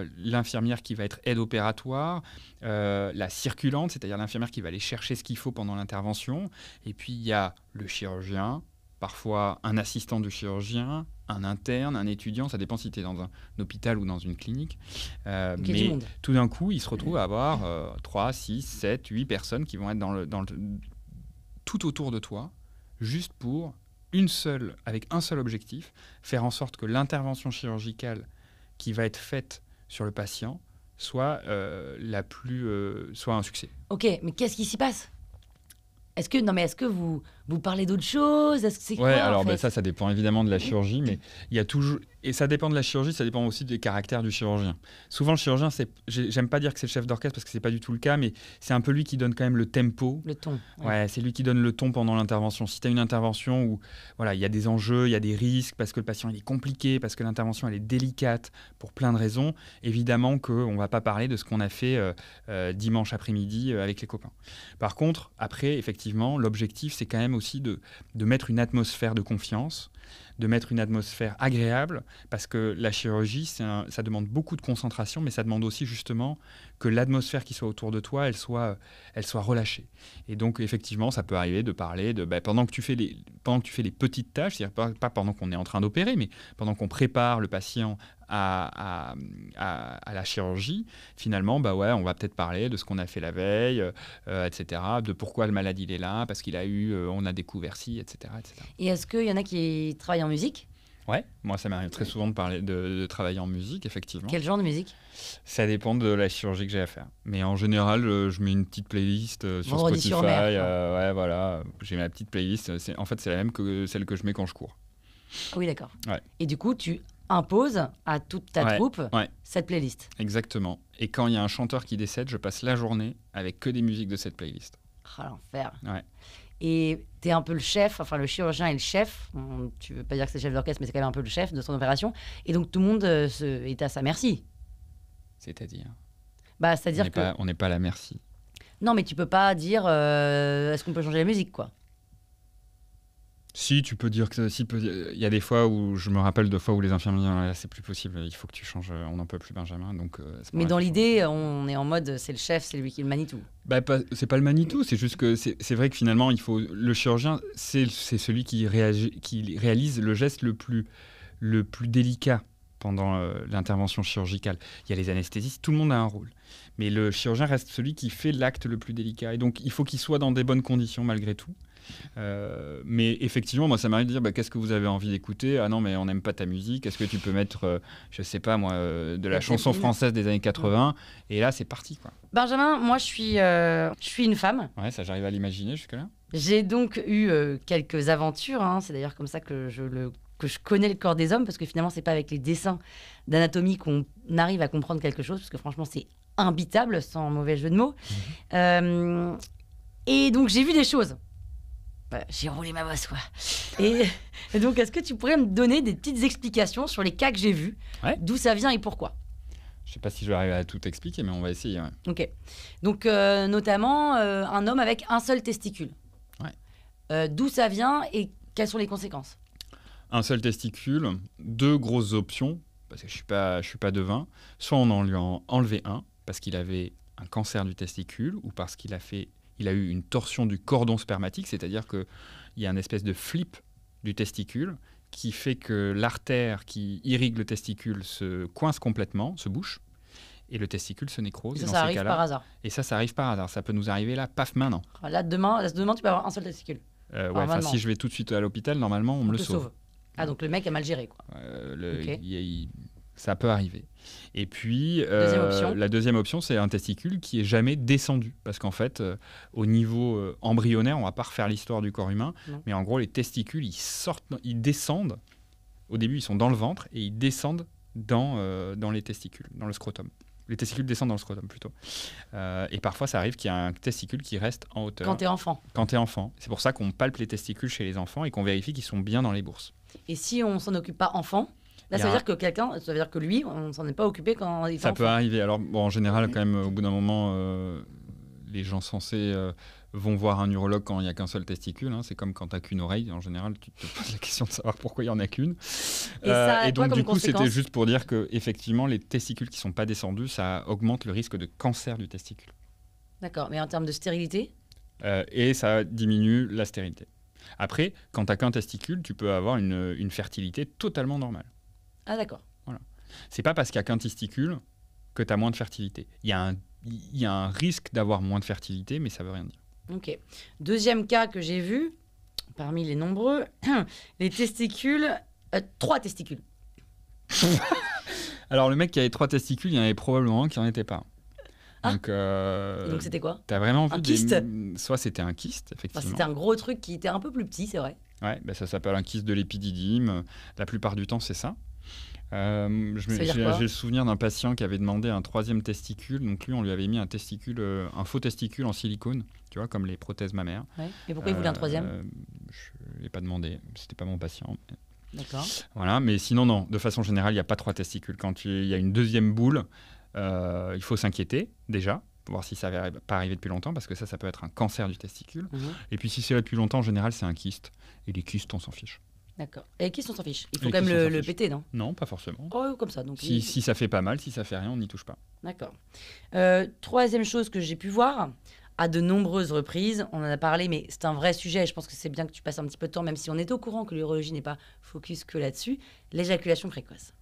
qui va être aide opératoire, la circulante, c'est-à-dire l'infirmière qui va aller chercher ce qu'il faut pendant l'intervention. Et puis, il y a le chirurgien, parfois un assistant de chirurgien, un interne, un étudiant, ça dépend si tu es dans un hôpital ou dans une clinique. Mais tout d'un coup, il se retrouve à avoir 3, 6, 7, 8 personnes qui vont être tout autour de toi, juste pour avec un seul objectif, faire en sorte que l'intervention chirurgicale qui va être faite sur le patient soit soit un succès. Ok, mais qu'est-ce qui s'y passe ? Est-ce que vous parlez d'autre chose ? Est-ce que c'est quoi, alors en fait ça dépend évidemment de la chirurgie, mais il y a toujours... Et ça dépend de la chirurgie, ça dépend aussi des caractères du chirurgien. Souvent, le chirurgien, j'aime pas dire que c'est le chef d'orchestre parce que c'est pas du tout le cas, mais c'est un peu lui qui donne quand même le tempo. Le ton. Ouais, c'est lui qui donne le ton pendant l'intervention. Si tu as une intervention où voilà, il y a des enjeux, il y a des risques, parce que le patient il est compliqué, parce que l'intervention elle est délicate pour plein de raisons, évidemment qu'on va pas parler de ce qu'on a fait dimanche après-midi avec les copains. Par contre, après, effectivement, l'objectif, c'est quand même aussi de mettre une atmosphère de confiance, de mettre une atmosphère agréable, parce que la chirurgie, ça demande beaucoup de concentration, mais ça demande aussi justement que l'atmosphère qui soit autour de toi, elle soit relâchée. Et donc, effectivement, ça peut arriver de parler pendant que tu fais les petites tâches, c'est-à-dire pas pendant qu'on est en train d'opérer, mais pendant qu'on prépare le patient à la chirurgie, finalement, on va peut-être parler de ce qu'on a fait la veille, etc., de pourquoi le malade il est là, parce on a découvert ci, etc., etc. Et est-ce qu'il y en a qui travaillent en musique ? Ouais, moi ça m'arrive très souvent de parler de travailler en musique, effectivement. Quel genre de musique ? Ça dépend de la chirurgie que j'ai à faire. Mais en général, je mets une petite playlist sur Vendredi Spotify. sur mer, ouais, voilà, j'ai ma petite playlist. En fait, c'est la même que celle que je mets quand je cours. Ah oui, d'accord. Ouais. Et du coup, tu imposes à toute ta troupe cette playlist. Exactement. Et quand il y a un chanteur qui décède, je passe la journée avec que des musiques de cette playlist. Ah, l'enfer. Ouais. Et tu es un peu le chef, enfin le chirurgien est le chef. Tu veux pas dire que c'est le chef d'orchestre, mais c'est quand même un peu le chef de son opération. Et donc tout le monde est à sa merci. C'est-à-dire C'est-à-dire on n'est pas à la merci. Non, mais tu peux pas dire est-ce qu'on peut changer la musique, quoi. Si, tu peux dire que il y a des fois où je me rappelle de fois où les infirmiers disent là c'est plus possible, il faut que tu changes, on n'en peut plus Benjamin. Donc. Mais dans l'idée, on est en mode c'est le chef, c'est lui qui le manie tout. C'est pas le Manitou, c'est juste que c'est vrai que finalement le chirurgien c'est celui qui réalise le geste le plus délicat pendant l'intervention chirurgicale. Il y a les anesthésistes, tout le monde a un rôle. Mais le chirurgien reste celui qui fait l'acte le plus délicat. Et donc il faut qu'il soit dans des bonnes conditions malgré tout. Mais effectivement, moi ça m'arrive de dire qu'est-ce que vous avez envie d'écouter ? Ah non, mais on n'aime pas ta musique. Est-ce que tu peux mettre, je sais pas moi, de la chanson française des années 80 ? Et là, c'est parti, quoi. Benjamin, moi je suis une femme. Ouais, ça j'arrive à l'imaginer jusque-là. J'ai donc eu quelques aventures. C'est d'ailleurs comme ça que je connais le corps des hommes, parce que finalement, c'est pas avec les dessins d'anatomie qu'on arrive à comprendre quelque chose, parce que franchement, c'est imbitable, sans mauvais jeu de mots. Et donc, j'ai vu des choses. J'ai roulé ma bosse, quoi. Et donc, est-ce que tu pourrais me donner des petites explications sur les cas que j'ai vus, d'où ça vient et pourquoi ? Je sais pas si je vais arriver à tout expliquer, mais on va essayer. Ouais. Ok. Donc, notamment, un homme avec un seul testicule. D'où ça vient et quelles sont les conséquences ? Un seul testicule, 2 grosses options, parce que je suis pas devin. Soit on en lui a enlevé un, parce qu'il avait un cancer du testicule, ou parce qu'il a eu une torsion du cordon spermatique, c'est-à-dire qu'il y a une espèce de flip du testicule qui fait que l'artère qui irrigue le testicule se coince complètement, se bouche, et le testicule se nécrose. Et ça arrive par hasard. Et ça arrive par hasard. Ça peut nous arriver là, paf, maintenant. Là, demain, tu peux avoir un seul testicule. Si je vais tout de suite à l'hôpital, normalement, on me le sauve. Ah, donc le mec a mal géré, quoi. Ça peut arriver. Et puis, deuxième option. La deuxième option, c'est un testicule qui est jamais descendu. Parce qu'en fait, au niveau embryonnaire, on va pas refaire l'histoire du corps humain, mais en gros, les testicules, ils descendent. Au début, ils sont dans le ventre et ils descendent dans les testicules, dans le scrotum. Les testicules descendent dans le scrotum, plutôt. Et parfois, ça arrive qu'il y a un testicule qui reste en hauteur. Quand t'es enfant. C'est pour ça qu'on palpe les testicules chez les enfants et qu'on vérifie qu'ils sont bien dans les bourses. Et si on s'en occupe pas enfant, là, ça veut dire que lui, on s'en est pas occupé quand il était enfant. Ça peut arriver. Alors, en général, quand même, au bout d'un moment, les gens censés vont voir un urologue quand il n'y a qu'un seul testicule. Hein. C'est comme quand tu n'as qu'une oreille. En général, tu te poses la question de savoir pourquoi il n'y en a qu'une. Ça, et toi, donc, comme du coup, c'était conséquence juste pour dire qu'effectivement, les testicules qui ne sont pas descendus, ça augmente le risque de cancer du testicule. D'accord, mais en termes de stérilité? Et ça diminue la stérilité. Après, quand tu n'as qu'un testicule, tu peux avoir une fertilité totalement normale. Ah d'accord. Voilà. C'est pas parce qu'il n'y a qu'un testicule que tu as moins de fertilité. Il y a un risque d'avoir moins de fertilité, mais ça ne veut rien dire. Ok. Deuxième cas que j'ai vu, parmi les nombreux, les testicules, 3 testicules. Alors, le mec qui avait 3 testicules, il y en avait probablement un qui n'en était pas. Ah. Donc, Et donc c'était quoi? t'as vraiment vu Un kyste? Soit c'était un kyste, Enfin, effectivement. c'était un gros truc qui était un peu plus petit, c'est vrai. Ouais, bah, ça s'appelle un kyste de l'épididyme. La plupart du temps, c'est ça. veut dire J'ai quoi? le souvenir d'un patient qui avait demandé un 3e testicule. Donc lui, on lui avait mis un faux testicule en silicone, tu vois, comme les prothèses mammaires. Ouais. Et pourquoi il voulait un 3e? Je l'ai pas demandé. C'était pas mon patient. D'accord. Voilà, mais sinon non. De façon générale, il n'y a pas 3 testicules. Quand il y a une 2e boule, il faut s'inquiéter déjà, pour voir si ça n'avait pas arrivé depuis longtemps, parce que ça peut être un cancer du testicule. Et puis si c'est là depuis longtemps, en général, c'est un kyste. Et les kystes, on s'en fiche. D'accord. Et qui on s'en fiche? Il faut Les quand même kystes, on s'en le fiche. péter, non? Non, pas forcément. Oh, comme ça. Donc, Si ça fait pas mal, si ça fait rien, on n'y touche pas. D'accord. 3e chose que j'ai pu voir, à de nombreuses reprises, on en a parlé, mais c'est un vrai sujet, et je pense que c'est bien que tu passes un petit peu de temps, même si on est au courant que l'urologie n'est pas focus que là-dessus, l'éjaculation précoce.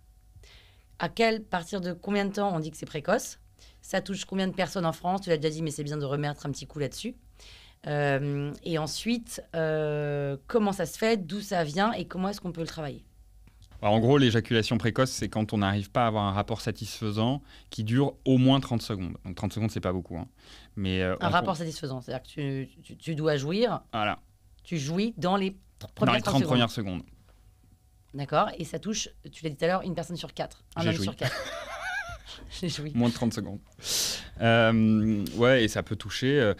Partir de combien de temps on dit que c'est précoce? Ça touche combien de personnes en France? Tu l'as déjà dit, mais c'est bien de remettre un petit coup là-dessus. Et ensuite, comment ça se fait, d'où ça vient et comment est-ce qu'on peut le travailler? Alors, en gros, l'éjaculation précoce, c'est quand on n'arrive pas à avoir un rapport satisfaisant qui dure au moins 30 secondes. Donc 30 secondes, c'est pas beaucoup. Hein. Mais, Un rapport satisfaisant, c'est-à-dire que tu dois jouir, Voilà, tu jouis dans les dans premières les 30 secondes. premières secondes. D'accord. Et ça touche, tu l'as dit tout à l'heure, une personne sur 4. Un J'ai homme joui. sur 4. J'ai joui. Moins de 30 secondes. Ouais, et ça peut toucher.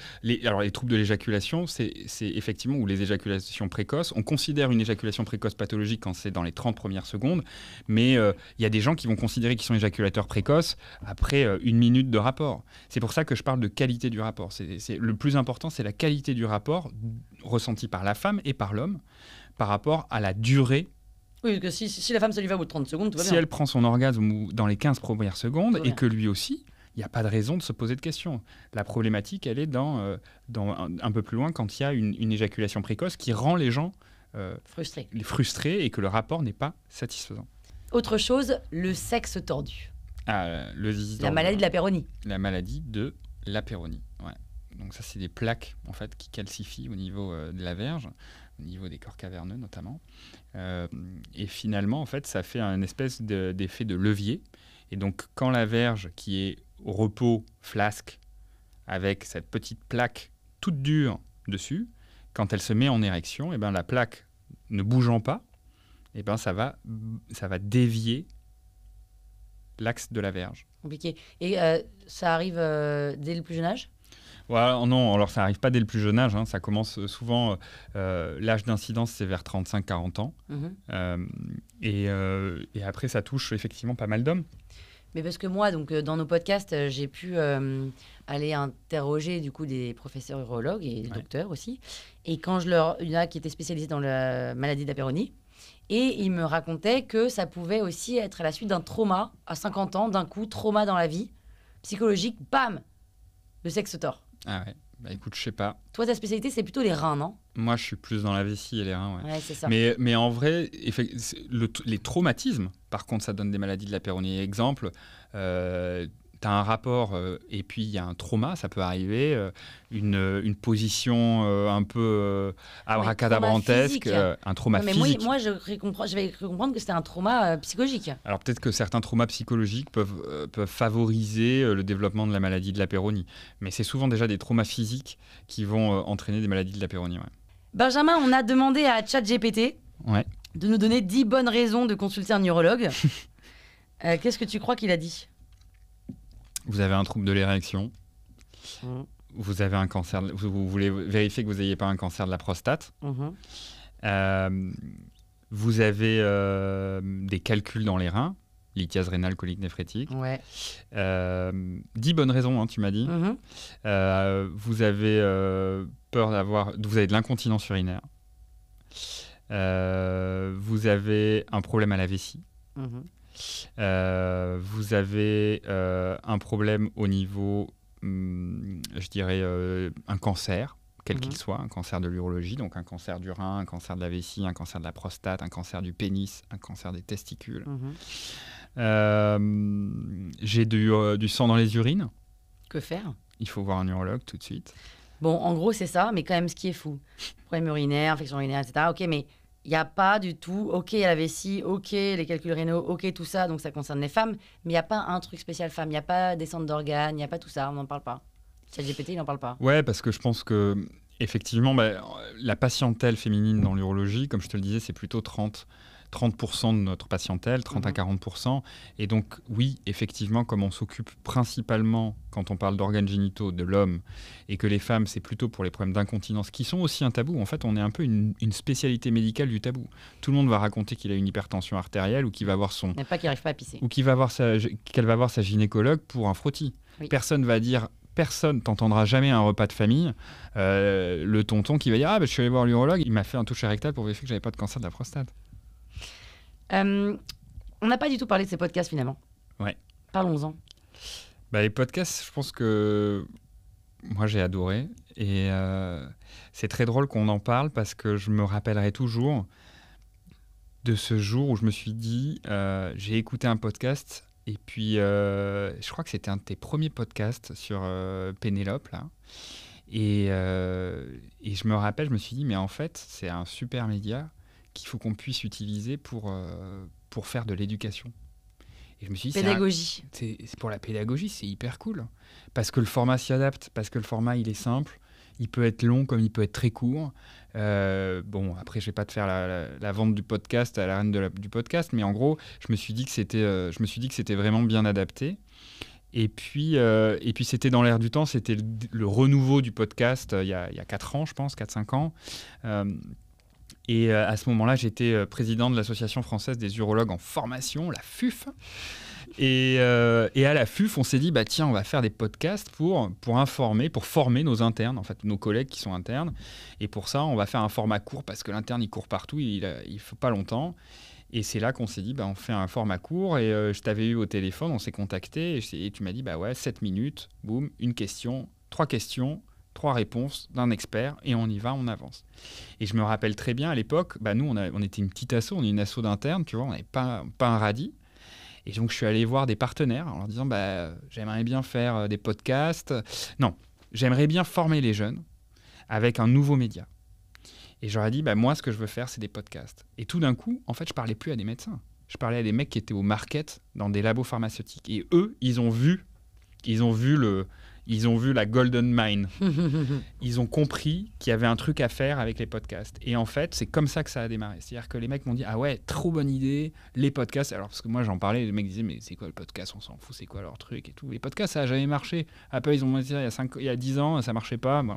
Alors, les troubles de l'éjaculation, c'est effectivement, ou les éjaculations précoces. On considère une éjaculation précoce pathologique quand c'est dans les 30 premières secondes, mais il y a des gens qui vont considérer qu'ils sont éjaculateurs précoces après 1 minute de rapport. C'est pour ça que je parle de qualité du rapport. Le plus important, c'est la qualité du rapport ressenti par la femme et par l'homme par rapport à la durée. Oui, parce que si la femme, ça lui va au bout de 30 secondes, tout va Si bien. elle prend son orgasme dans les 15 premières secondes Tout va et bien. que lui aussi, il n'y a pas de raison de se poser de questions. La problématique, elle est dans un peu plus loin quand il y a une éjaculation précoce qui rend les gens Frustré. frustrés et que le rapport n'est pas satisfaisant. Autre chose, le sexe tordu. Le zizi La tordu. maladie de la péronie. La maladie de la péronie. Ouais. Donc ça, c'est des plaques en fait, qui calcifient au niveau de la verge, au niveau des corps caverneux notamment. Et finalement, en fait, ça fait un espèce d'effet de levier. Et donc, quand la verge qui est au repos flasque, avec cette petite plaque toute dure dessus, quand elle se met en érection, et ben, la plaque ne bougeant pas, et ben, ça va dévier l'axe de la verge. Compliqué. Et ça arrive dès le plus jeune âge? Voilà, non, alors ça n'arrive pas dès le plus jeune âge, hein, ça commence souvent, l'âge d'incidence c'est vers 35-40 ans, et après ça touche effectivement pas mal d'hommes. Mais parce que moi, donc, dans nos podcasts, j'ai pu aller interroger du coup des professeurs urologues et des docteurs aussi. Et quand il y en a qui étaient spécialisés dans la maladie de la péronie, et ils me racontaient que ça pouvait aussi être à la suite d'un trauma à 50 ans, d'un coup, trauma dans la vie, psychologique, bam, le sexe tord. Ah ouais, bah écoute, je sais pas. Toi, ta spécialité, c'est plutôt les reins, non? Moi, je suis plus dans la vessie et les reins, ouais. Ouais, c'est ça. Mais en vrai, les traumatismes, par contre, ça donne des maladies de la péronie. Exemple, tu as un rapport et puis il y a un trauma, ça peut arriver, une position un peu abracadabrantesque, un trauma Ouais, mais physique. moi, je vais comprendre que c'était un trauma psychologique. Alors peut-être que certains traumas psychologiques peuvent favoriser le développement de la maladie de la péronie, mais c'est souvent déjà des traumas physiques qui vont entraîner des maladies de la péronie. Ouais. Benjamin, on a demandé à ChatGPT de nous donner 10 bonnes raisons de consulter un urologue. Qu'est-ce que tu crois qu'il a dit? Vous avez un trouble de l'érection, vous avez un cancer, vous voulez vérifier que vous n'ayez pas un cancer de la prostate, vous avez des calculs dans les reins, lithiase rénale colique néphrétique. Ouais. 10 bonnes raisons, hein, tu m'as dit. Vous avez vous avez de l'incontinence urinaire. Vous avez un problème à la vessie. Vous avez un problème au niveau, je dirais, un cancer, quel qu'il soit, un cancer de l'urologie, donc un cancer du rein, un cancer de la vessie, un cancer de la prostate, un cancer du pénis, un cancer des testicules. J'ai du sang dans les urines. Que faire ? Il faut voir un urologue tout de suite. Bon, en gros, c'est ça, mais quand même, ce qui est fou. Problème urinaire, infection urinaire, etc. Ok, mais il n'y a pas du tout, ok, il y a la vessie, ok, les calculs rénaux, ok, tout ça, donc ça concerne les femmes, mais il n'y a pas un truc spécial femme, il n'y a pas des centres d'organes, il n'y a pas tout ça, on n'en parle pas. ChatGPT, il n'en parle pas. Ouais, parce que je pense que, effectivement, la patientèle féminine dans l'urologie, comme je te le disais, c'est plutôt 30% de notre patientèle, 30 à 40%. Et donc, oui, effectivement, comme on s'occupe principalement, quand on parle d'organes génitaux, de l'homme, et que les femmes, c'est plutôt pour les problèmes d'incontinence, qui sont aussi un tabou. En fait, on est un peu une spécialité médicale du tabou. Tout le monde va raconter qu'il a une hypertension artérielle ou qu'il va voir Il n'y a pas qui n'arrive pas à pisser. ou qu'elle va voir sa gynécologue pour un frottis. Oui. Personne t'entendra jamais à un repas de famille le tonton qui va dire « Ah, je suis allé voir l'urologue, il m'a fait un toucher rectal pour vérifier que j'avais pas de cancer de la prostate. » On n'a pas du tout parlé de ces podcasts finalement. Ouais. Parlons-en. Les podcasts, je pense que moi j'ai adoré et c'est très drôle qu'on en parle parce que je me rappellerai toujours de ce jour où je me suis dit j'ai écouté un podcast et puis je crois que c'était un de tes premiers podcasts sur Pénélope là. Et je me rappelle, je me suis dit mais en fait c'est un super média qu'il faut qu'on puisse utiliser pour faire de l'éducation. Et je me suis dit, pédagogie. C'est pour la pédagogie, c'est hyper cool. Parce que le format s'y adapte, parce que le format, il est simple. Il peut être long comme il peut être très court. Bon, après, je ne vais pas te faire la vente du podcast à la reine du podcast, mais en gros, je me suis dit que c'était vraiment bien adapté. Et puis c'était dans l'air du temps, c'était le renouveau du podcast il y a 4 ans, je pense, 4-5 ans. Et à ce moment-là, j'étais président de l'Association française des urologues en formation, la FUF. Et à la FUF, on s'est dit, tiens, on va faire des podcasts pour informer, pour former nos internes, en fait, nos collègues qui sont internes. Et pour ça, on va faire un format court, parce que l'interne, il court partout, il ne faut pas longtemps. Et c'est là qu'on s'est dit, on fait un format court. Et je t'avais eu au téléphone, on s'est contacté. Et tu m'as dit, ouais, 7 minutes, boum, 3 questions. 3 réponses d'un expert et on y va, on avance. Et je me rappelle très bien à l'époque, nous on était une petite asso, on est une asso d'interne, tu vois, on n'avait pas un radis. Et donc je suis allé voir des partenaires en leur disant j'aimerais bien faire des podcasts. Non, j'aimerais bien former les jeunes avec un nouveau média. Et je leur ai dit moi ce que je veux faire c'est des podcasts. Et tout d'un coup, en fait, je parlais plus à des médecins. Je parlais à des mecs qui étaient au market dans des labos pharmaceutiques. Et eux, ils ont vu la golden mine. Ils ont compris qu'il y avait un truc à faire avec les podcasts. Et en fait, c'est comme ça que ça a démarré. C'est-à-dire que les mecs m'ont dit « Ah ouais, trop bonne idée, les podcasts. » Alors, parce que moi, j'en parlais, les mecs disaient « Mais c'est quoi le podcast ? On s'en fout, c'est quoi leur truc ?» et tout. Les podcasts, ça n'a jamais marché. Apple, ils ont dit il y a 10 ans, ça ne marchait pas. Bon.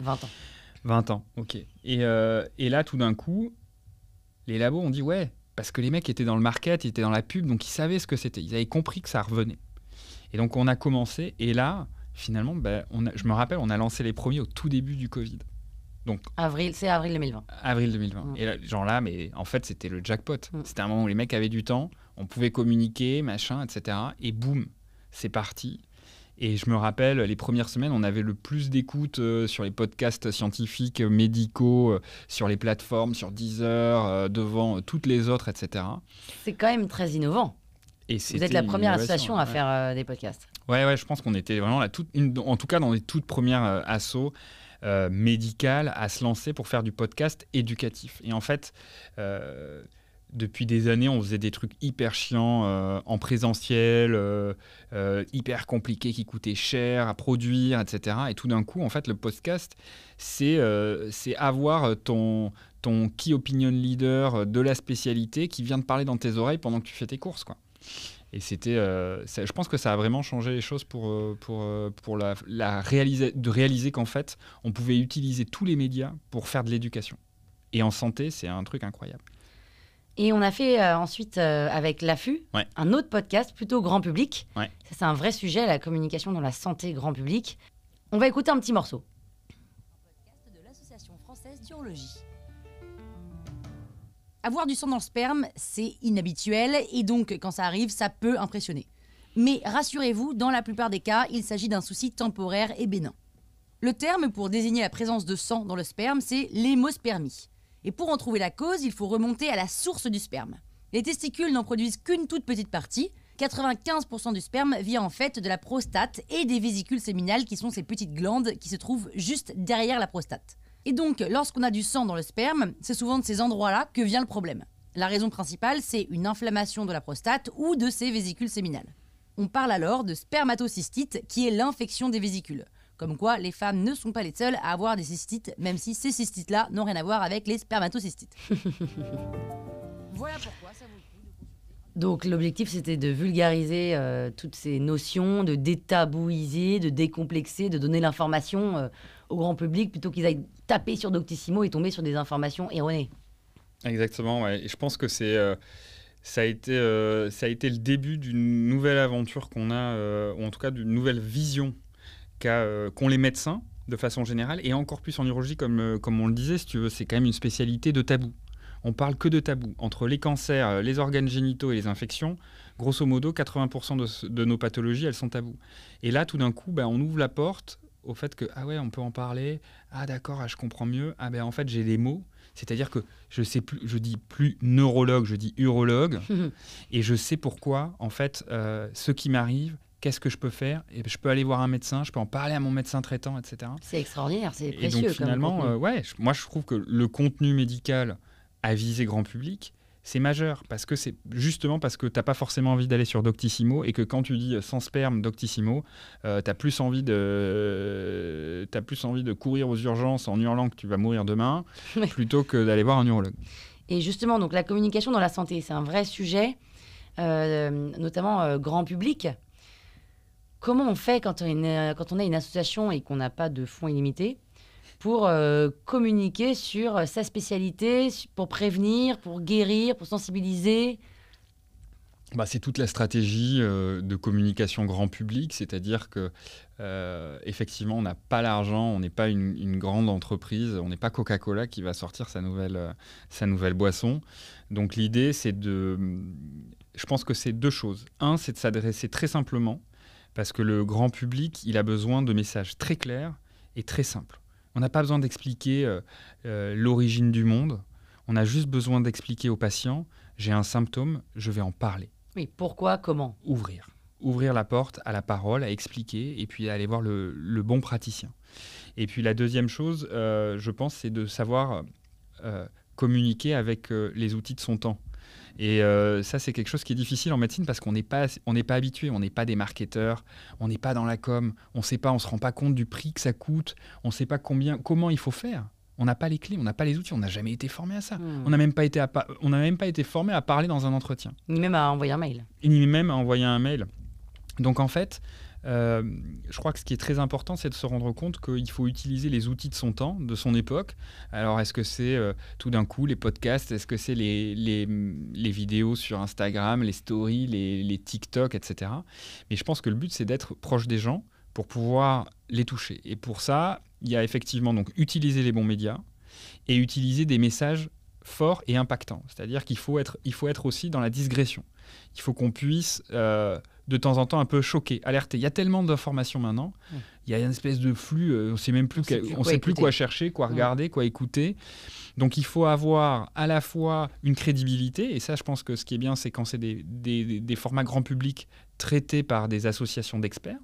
20 ans. 20 ans, ok. Et là, tout d'un coup, les labos ont dit « Ouais », parce que les mecs étaient dans le market, ils étaient dans la pub, donc ils savaient ce que c'était. Ils avaient compris que ça revenait. Et donc, on a commencé. Et là, finalement, je me rappelle, on a lancé les premiers au tout début du Covid. Donc, c'est avril 2020. Avril 2020. Et là, mais en fait, c'était le jackpot. C'était un moment où les mecs avaient du temps, on pouvait communiquer, machin, etc. Et boum, c'est parti. Et je me rappelle, les premières semaines, on avait le plus d'écoutes sur les podcasts scientifiques, médicaux, sur les plateformes, sur Deezer, devant toutes les autres, etc. C'est quand même très innovant. Et vous êtes la première association à faire des podcasts. Ouais, je pense qu'on était vraiment en tout cas dans les toutes premières assos médicales à se lancer pour faire du podcast éducatif. Et en fait, depuis des années, on faisait des trucs hyper chiants en présentiel, hyper compliqués, qui coûtaient cher à produire, etc. Et tout d'un coup, en fait, le podcast, c'est avoir ton key opinion leader de la spécialité qui vient te parler dans tes oreilles pendant que tu fais tes courses, quoi. Et je pense que ça a vraiment changé les choses de réaliser qu'en fait, on pouvait utiliser tous les médias pour faire de l'éducation. Et en santé, c'est un truc incroyable. Et on a fait ensuite, avec l'AFU, un autre podcast plutôt grand public. Ouais. Ça, c'est un vrai sujet, la communication dans la santé grand public. On va écouter un petit morceau. Un podcast de l'Association française d'urologie. Avoir du sang dans le sperme, c'est inhabituel et donc, quand ça arrive, ça peut impressionner. Mais rassurez-vous, dans la plupart des cas, il s'agit d'un souci temporaire et bénin. Le terme pour désigner la présence de sang dans le sperme, c'est l'hémospermie. Et pour en trouver la cause, il faut remonter à la source du sperme. Les testicules n'en produisent qu'une toute petite partie. 95% du sperme vient en fait de la prostate et des vésicules séminales qui sont ces petites glandes qui se trouvent juste derrière la prostate. Et donc, lorsqu'on a du sang dans le sperme, c'est souvent de ces endroits-là que vient le problème. La raison principale, c'est une inflammation de la prostate ou de ses vésicules séminales. On parle alors de spermatocystite, qui est l'infection des vésicules. Comme quoi, les femmes ne sont pas les seules à avoir des cystites, même si ces cystites-là n'ont rien à voir avec les spermatocystites. Voilà pourquoi ça vaut le coup de consulter. Donc l'objectif, c'était de vulgariser toutes ces notions, de détabouiser, de décomplexer, de donner l'information au grand public, plutôt qu'ils aillent taper sur Doctissimo et tomber sur des informations erronées. Exactement, ouais. Et je pense que ça a été le début d'une nouvelle aventure qu'on a, ou en tout cas d'une nouvelle vision qu'ont les médecins de façon générale, et encore plus en urologie, comme on le disait, si tu veux, c'est quand même une spécialité de tabou. On parle que de tabou. Entre les cancers, les organes génitaux et les infections, grosso modo, 80% de nos pathologies, elles sont tabous. Et là, tout d'un coup, on ouvre la porte au fait que, ah ouais, on peut en parler, ah d'accord, je comprends mieux, ah en fait, j'ai les mots, c'est-à-dire que je dis plus neurologue, je dis urologue, et je sais pourquoi, en fait, ce qui m'arrive, qu'est-ce que je peux faire? Et je peux aller voir un médecin, je peux en parler à mon médecin traitant, etc. C'est extraordinaire, c'est précieux. Et donc finalement, moi je trouve que le contenu médical à viser grand public, c'est majeur, parce que c'est justement parce que tu n'as pas forcément envie d'aller sur Doctissimo, et que quand tu dis sans sperme Doctissimo, tu as plus envie de courir aux urgences en hurlant que tu vas mourir demain, plutôt que d'aller voir un urologue. Et justement, donc la communication dans la santé, c'est un vrai sujet, notamment grand public. Comment on fait quand on a une association et qu'on n'a pas de fonds illimités pour communiquer sur sa spécialité, pour prévenir, pour guérir, pour sensibiliser? C'est toute la stratégie de communication grand public, c'est-à-dire que effectivement, on n'a pas l'argent, on n'est pas une grande entreprise, on n'est pas Coca-Cola qui va sortir sa nouvelle boisson. Donc l'idée, je pense que c'est deux choses. Un, c'est de s'adresser très simplement, parce que le grand public, il a besoin de messages très clairs et très simples. On n'a pas besoin d'expliquer l'origine du monde. On a juste besoin d'expliquer au patient, j'ai un symptôme, je vais en parler. Oui, pourquoi, comment? Ouvrir la porte à la parole, à expliquer, et puis aller voir le bon praticien. Et puis la deuxième chose, je pense, c'est de savoir communiquer avec les outils de son temps. Et ça, c'est quelque chose qui est difficile en médecine parce qu'on n'est pas habitué, on n'est pas des marketeurs, on n'est pas dans la com, on ne se rend pas compte du prix que ça coûte, on ne sait pas comment il faut faire. On n'a pas les clés, on n'a pas les outils, on n'a jamais été formé à ça. On n'a même pas été formé à parler dans un entretien. Ni même à envoyer un mail. Ni même à envoyer un mail. Donc en fait, je crois que ce qui est très important, c'est de se rendre compte qu'il faut utiliser les outils de son temps, de son époque. Alors, est-ce que c'est tout d'un coup les podcasts? Est-ce que c'est les vidéos sur Instagram, les stories, les TikTok, etc. Mais je pense que le but, c'est d'être proche des gens pour pouvoir les toucher. Et pour ça, il y a effectivement donc utiliser les bons médias et utiliser des messages forts et impactants. C'est-à-dire qu'il faut être aussi dans la digression. Il faut qu'on puisse de temps en temps un peu choquer, alerter. Il y a tellement d'informations maintenant, il y a une espèce de flux, on ne sait plus quoi chercher, quoi regarder, quoi écouter. Donc il faut avoir à la fois une crédibilité, et ça je pense que ce qui est bien, c'est quand c'est des formats grand public traités par des associations d'experts.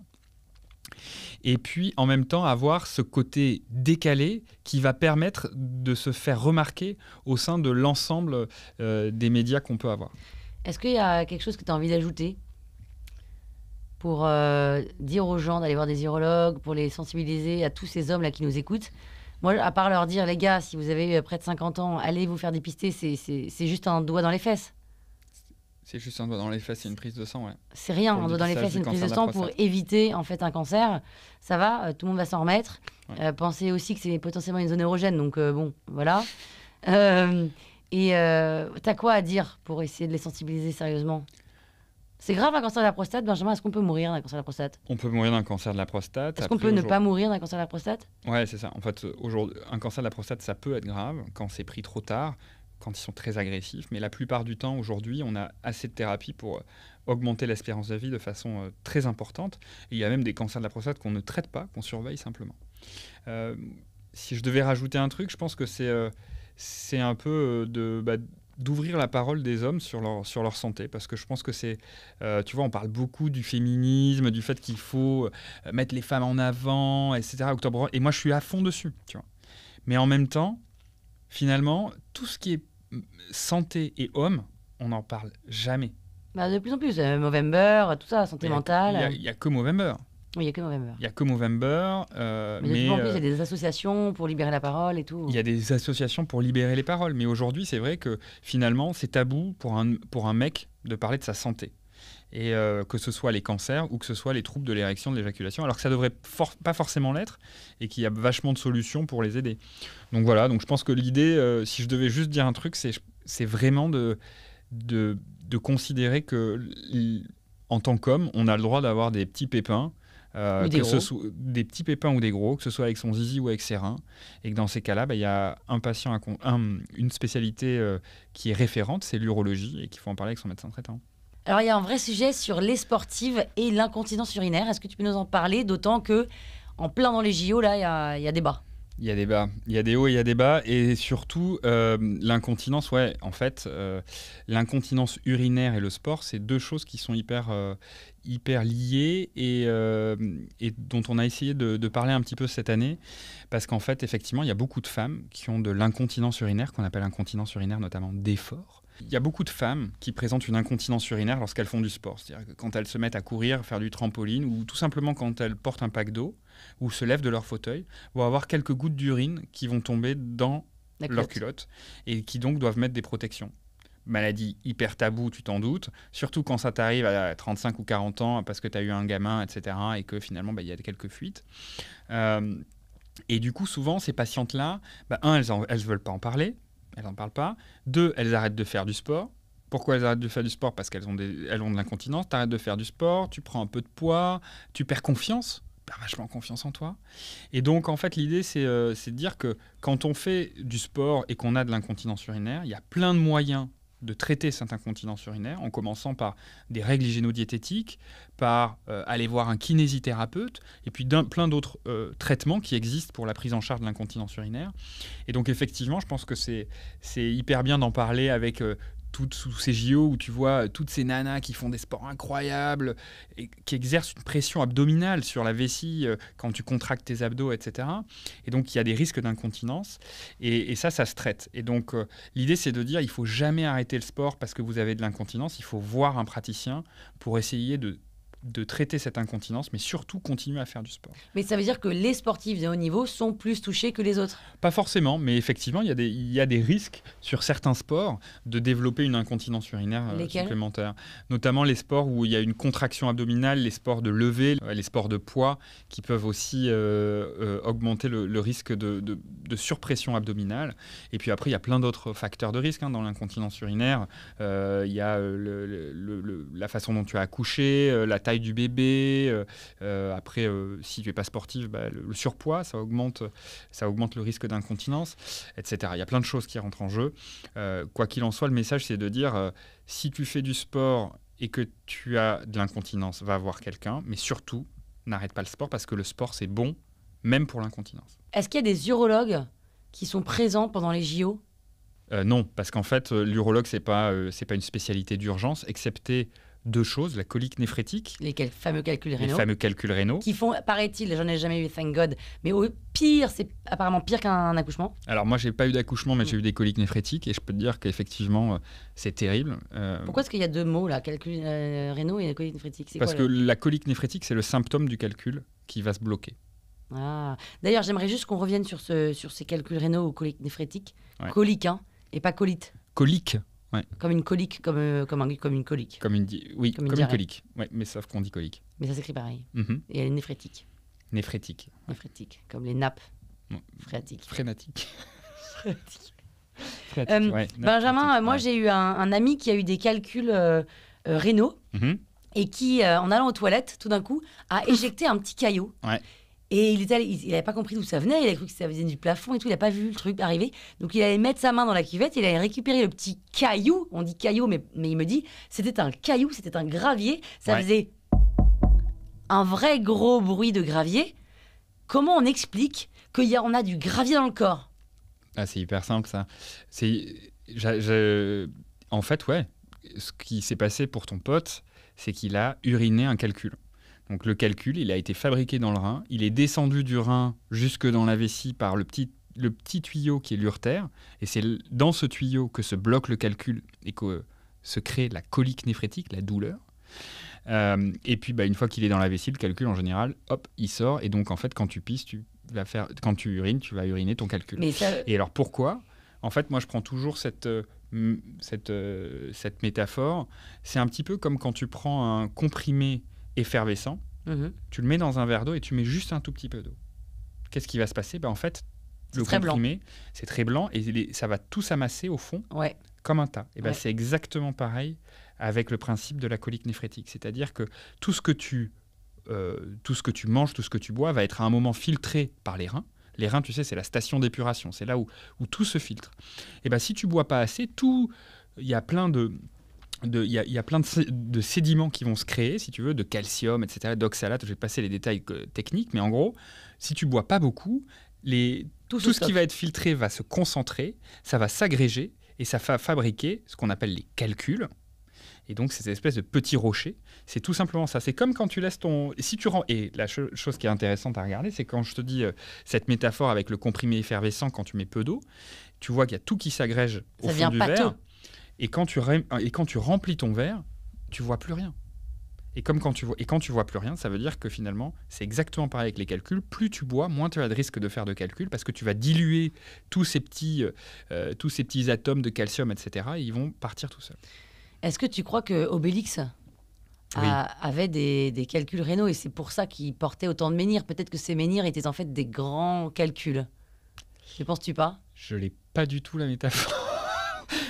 Et puis en même temps avoir ce côté décalé qui va permettre de se faire remarquer au sein de l'ensemble des médias qu'on peut avoir. Est-ce qu'il y a quelque chose que tu as envie d'ajouter pour dire aux gens d'aller voir des urologues, pour les sensibiliser à tous ces hommes-là qui nous écoutent? Moi, à part leur dire, les gars, si vous avez près de 50 ans, allez vous faire dépister, c'est juste un doigt dans les fesses. C'est juste un doigt dans les fesses, c'est une prise de sang, ouais. C'est rien, un doigt dans les fesses, c'est une prise de sang pour éviter en fait un cancer. Ça va, tout le monde va s'en remettre. Ouais. Pensez aussi que c'est potentiellement une zone érogène, donc bon, voilà. Et t'as quoi à dire pour essayer de les sensibiliser sérieusement? C'est grave un cancer de la prostate, Benjamin. Est-ce qu'on peut mourir d'un cancer de la prostate? On peut mourir d'un cancer de la prostate. Est-ce qu'on peut ne pas mourir d'un cancer de la prostate? Ouais, c'est ça. En fait, aujourd'hui, un cancer de la prostate, ça peut être grave quand c'est pris trop tard, quand ils sont très agressifs. Mais la plupart du temps, aujourd'hui, on a assez de thérapies pour augmenter l'espérance de vie de façon très importante. Et il y a même des cancers de la prostate qu'on ne traite pas, qu'on surveille simplement. Si je devais rajouter un truc, je pense que c'est un peu d'ouvrir la parole des hommes sur leur santé, parce que je pense que c'est, tu vois, on parle beaucoup du féminisme, du fait qu'il faut mettre les femmes en avant, etc. Octobre Rose, et moi je suis à fond dessus, tu vois. Mais en même temps, finalement, tout ce qui est santé et hommes, on n'en parle jamais. De plus en plus, Movember, tout ça, santé mentale. Il n'y a que Movember. Oui, il n'y a que Movember. Il n'y a que Movember. Mais de plus en plus, il y a des associations pour libérer la parole et tout. Il y a des associations pour libérer les paroles. Mais aujourd'hui, c'est vrai que finalement, c'est tabou pour un mec de parler de sa santé. Et que ce soit les cancers ou que ce soit les troubles de l'érection, de l'éjaculation, alors que ça ne devrait pas forcément l'être et qu'il y a vachement de solutions pour les aider. Donc voilà, donc je pense que l'idée, si je devais juste dire un truc, c'est vraiment de considérer que, en tant qu'homme, on a le droit d'avoir des petits pépins. Des petits pépins ou des gros, que ce soit avec son zizi ou avec ses reins, et que dans ces cas-là, il y a un patient, une spécialité qui est référente, c'est l'urologie, et qu'il faut en parler avec son médecin traitant. Alors il y a un vrai sujet sur les sportives et l'incontinence urinaire. Est-ce que tu peux nous en parler, d'autant que en plein dans les JO, là, il y a débat. Il y a des bas, il y a des hauts et il y a des bas, et surtout l'incontinence, l'incontinence urinaire et le sport, c'est deux choses qui sont hyper liées et dont on a essayé de parler un petit peu cette année, parce qu'en fait, effectivement, il y a beaucoup de femmes qui ont de l'incontinence urinaire, qu'on appelle incontinence urinaire notamment d'effort. Il y a beaucoup de femmes qui présentent une incontinence urinaire lorsqu'elles font du sport, c'est-à-dire que quand elles se mettent à courir, faire du trampoline, ou tout simplement quand elles portent un pack d'eau, ou se lèvent de leur fauteuil, vont avoir quelques gouttes d'urine qui vont tomber dans leur culotte, et qui donc doivent mettre des protections. Maladie hyper taboue, tu t'en doutes, surtout quand ça t'arrive à 35 ou 40 ans, parce que tu as eu un gamin, etc., et que finalement, il y a quelques fuites. Et du coup, souvent, ces patientes-là, elles ne veulent pas en parler, elles n'en parlent pas. 2, elles arrêtent de faire du sport. Pourquoi elles arrêtent de faire du sport? Parce qu'elles ont de l'incontinence. Tu arrêtes de faire du sport, tu prends un peu de poids, tu perds confiance, vachement confiance en toi. Et donc, en fait, l'idée, c'est de dire que quand on fait du sport et qu'on a de l'incontinence urinaire, il y a plein de moyens de traiter cette incontinence urinaire, en commençant par des règles hygiéno-diététiques, par aller voir un kinésithérapeute, et puis plein d'autres traitements qui existent pour la prise en charge de l'incontinence urinaire. Et donc, effectivement, je pense que c'est hyper bien d'en parler avec tous ces JO où tu vois toutes ces nanas qui font des sports incroyables et qui exercent une pression abdominale sur la vessie quand tu contractes tes abdos, etc. Et donc, il y a des risques d'incontinence et ça se traite. Et donc, l'idée, c'est de dire il ne faut jamais arrêter le sport parce que vous avez de l'incontinence. Il faut voir un praticien pour essayer de traiter cette incontinence, mais surtout continuer à faire du sport. Mais ça veut dire que les sportifs de haut niveau sont plus touchés que les autres? Pas forcément, mais effectivement, il y a des risques sur certains sports de développer une incontinence urinaire supplémentaire. Notamment les sports où il y a une contraction abdominale, les sports de levée, les sports de poids, qui peuvent aussi augmenter le risque de surpression abdominale. Et puis après, il y a plein d'autres facteurs de risque dans l'incontinence urinaire. Il y a la façon dont tu as accouché, la taille du bébé, après si tu n'es pas sportif, le surpoids, ça augmente le risque d'incontinence, etc. Il y a plein de choses qui rentrent en jeu. Quoi qu'il en soit, le message c'est de dire si tu fais du sport et que tu as de l'incontinence, va voir quelqu'un, mais surtout n'arrête pas le sport parce que le sport c'est bon, même pour l'incontinence. Est-ce qu'il y a des urologues qui sont présents pendant les JO? Non, parce qu'en fait l'urologue c'est pas une spécialité d'urgence, excepté 2 choses, la colique néphrétique. Les fameux calculs rénaux. Les fameux calculs rénaux. Qui font, paraît-il, j'en ai jamais eu, thank God, mais au pire, c'est apparemment pire qu'un accouchement. Alors moi, j'ai pas eu d'accouchement, mais j'ai eu des coliques néphrétiques, et je peux te dire qu'effectivement, c'est terrible. Pourquoi est-ce qu'il y a 2 mots, là, calculs rénaux et colique néphrétique? Parce que la colique néphrétique, c'est le symptôme du calcul qui va se bloquer. Ah. D'ailleurs, j'aimerais juste qu'on revienne sur ces calculs rénaux ou coliques néphrétiques. Ouais. Colique, et pas colite. Colique. Ouais. Comme une colique, comme une colique. Comme une colique, ouais, mais sauf qu'on dit colique. Mais ça s'écrit pareil. Et elle est néphrétique. Néphrétique, comme les nappes phréatiques. Frénatique. Benjamin, moi j'ai eu un ami qui a eu des calculs rénaux et qui, en allant aux toilettes, tout d'un coup, a éjecté un petit caillou. Ouais. Et il n'avait pas compris d'où ça venait, il a cru que ça venait du plafond et tout, il n'a pas vu le truc arriver. Donc il allait mettre sa main dans la cuvette, il allait récupérer le petit caillou, on dit caillou, mais il me dit, c'était un caillou, c'était un gravier, ça faisait un vrai gros bruit de gravier. Comment on explique qu'on a du gravier dans le corps ? Ah, c'est hyper simple ça. En fait, ce qui s'est passé pour ton pote, c'est qu'il a uriné un calcul. Donc le calcul, il a été fabriqué dans le rein, il est descendu du rein jusque dans la vessie par le petit tuyau qui est l'urtère, et c'est dans ce tuyau que se bloque le calcul et que se crée la colique néphrétique, la douleur. Et puis une fois qu'il est dans la vessie, le calcul en général, hop, il sort, et donc en fait quand tu pisses, quand tu urines, tu vas uriner ton calcul. Et alors pourquoi ? En fait, moi je prends toujours cette métaphore, c'est un petit peu comme quand tu prends un comprimé effervescent, tu le mets dans un verre d'eau et tu mets juste un tout petit peu d'eau. Qu'est-ce qui va se passer ? En fait, le comprimé, c'est très blanc et ça va tout s'amasser au fond comme un tas. Et c'est exactement pareil avec le principe de la colique néphrétique. C'est-à-dire que tout ce que tu manges, tout ce que tu bois va être à un moment filtré par les reins. Les reins, tu sais, c'est la station d'épuration. C'est là où tout se filtre. Et si tu bois pas assez, il y a plein de sédiments qui vont se créer, si tu veux, de calcium, etc., d'oxalate. Je vais passer les détails techniques, mais en gros, si tu bois pas beaucoup, tout ce qui va être filtré va se concentrer, ça va s'agréger et ça va fabriquer ce qu'on appelle les calculs. Et donc, ces espèces de petits rochers, c'est tout simplement ça. C'est comme quand tu laisses ton... Et la chose qui est intéressante à regarder, c'est quand je te dis cette métaphore avec le comprimé effervescent, quand tu mets peu d'eau, tu vois qu'il y a tout qui s'agrège au fond du verre. Et quand tu remplis ton verre, tu vois plus rien. Et quand tu vois plus rien, ça veut dire que finalement, c'est exactement pareil avec les calculs. Plus tu bois, moins tu as de risque de faire de calculs parce que tu vas diluer tous ces petits atomes de calcium, etc. Et ils vont partir tout seuls. Est-ce que tu crois que Obélix avait des calculs rénaux et c'est pour ça qu'il portait autant de menhirs ? Peut-être que ces menhirs étaient en fait des grands calculs. Ne penses-tu pas ? Je n'ai pas du tout la métaphore.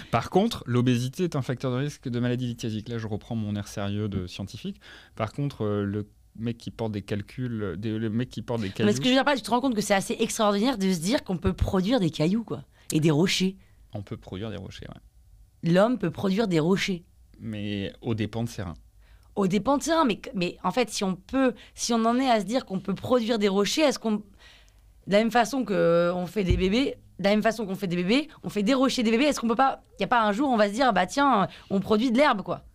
Par contre, l'obésité est un facteur de risque de maladie lithiasique. Là, je reprends mon air sérieux de scientifique. Par contre, le mec qui porte des calculs, Mais ce que je veux dire pas, tu te rends compte que c'est assez extraordinaire de se dire qu'on peut produire des cailloux, quoi, et des rochers. On peut produire des rochers, L'homme peut produire des rochers. Mais aux dépens de ses reins. Aux dépens de ses reins, mais en fait, si on en est à se dire qu'on peut produire des rochers, est-ce qu'on... De la même façon qu'on fait des bébés, on fait des rochers des bébés. Est-ce qu'on peut pas... Il n'y a pas un jour où on va se dire, tiens, on produit de l'herbe, quoi.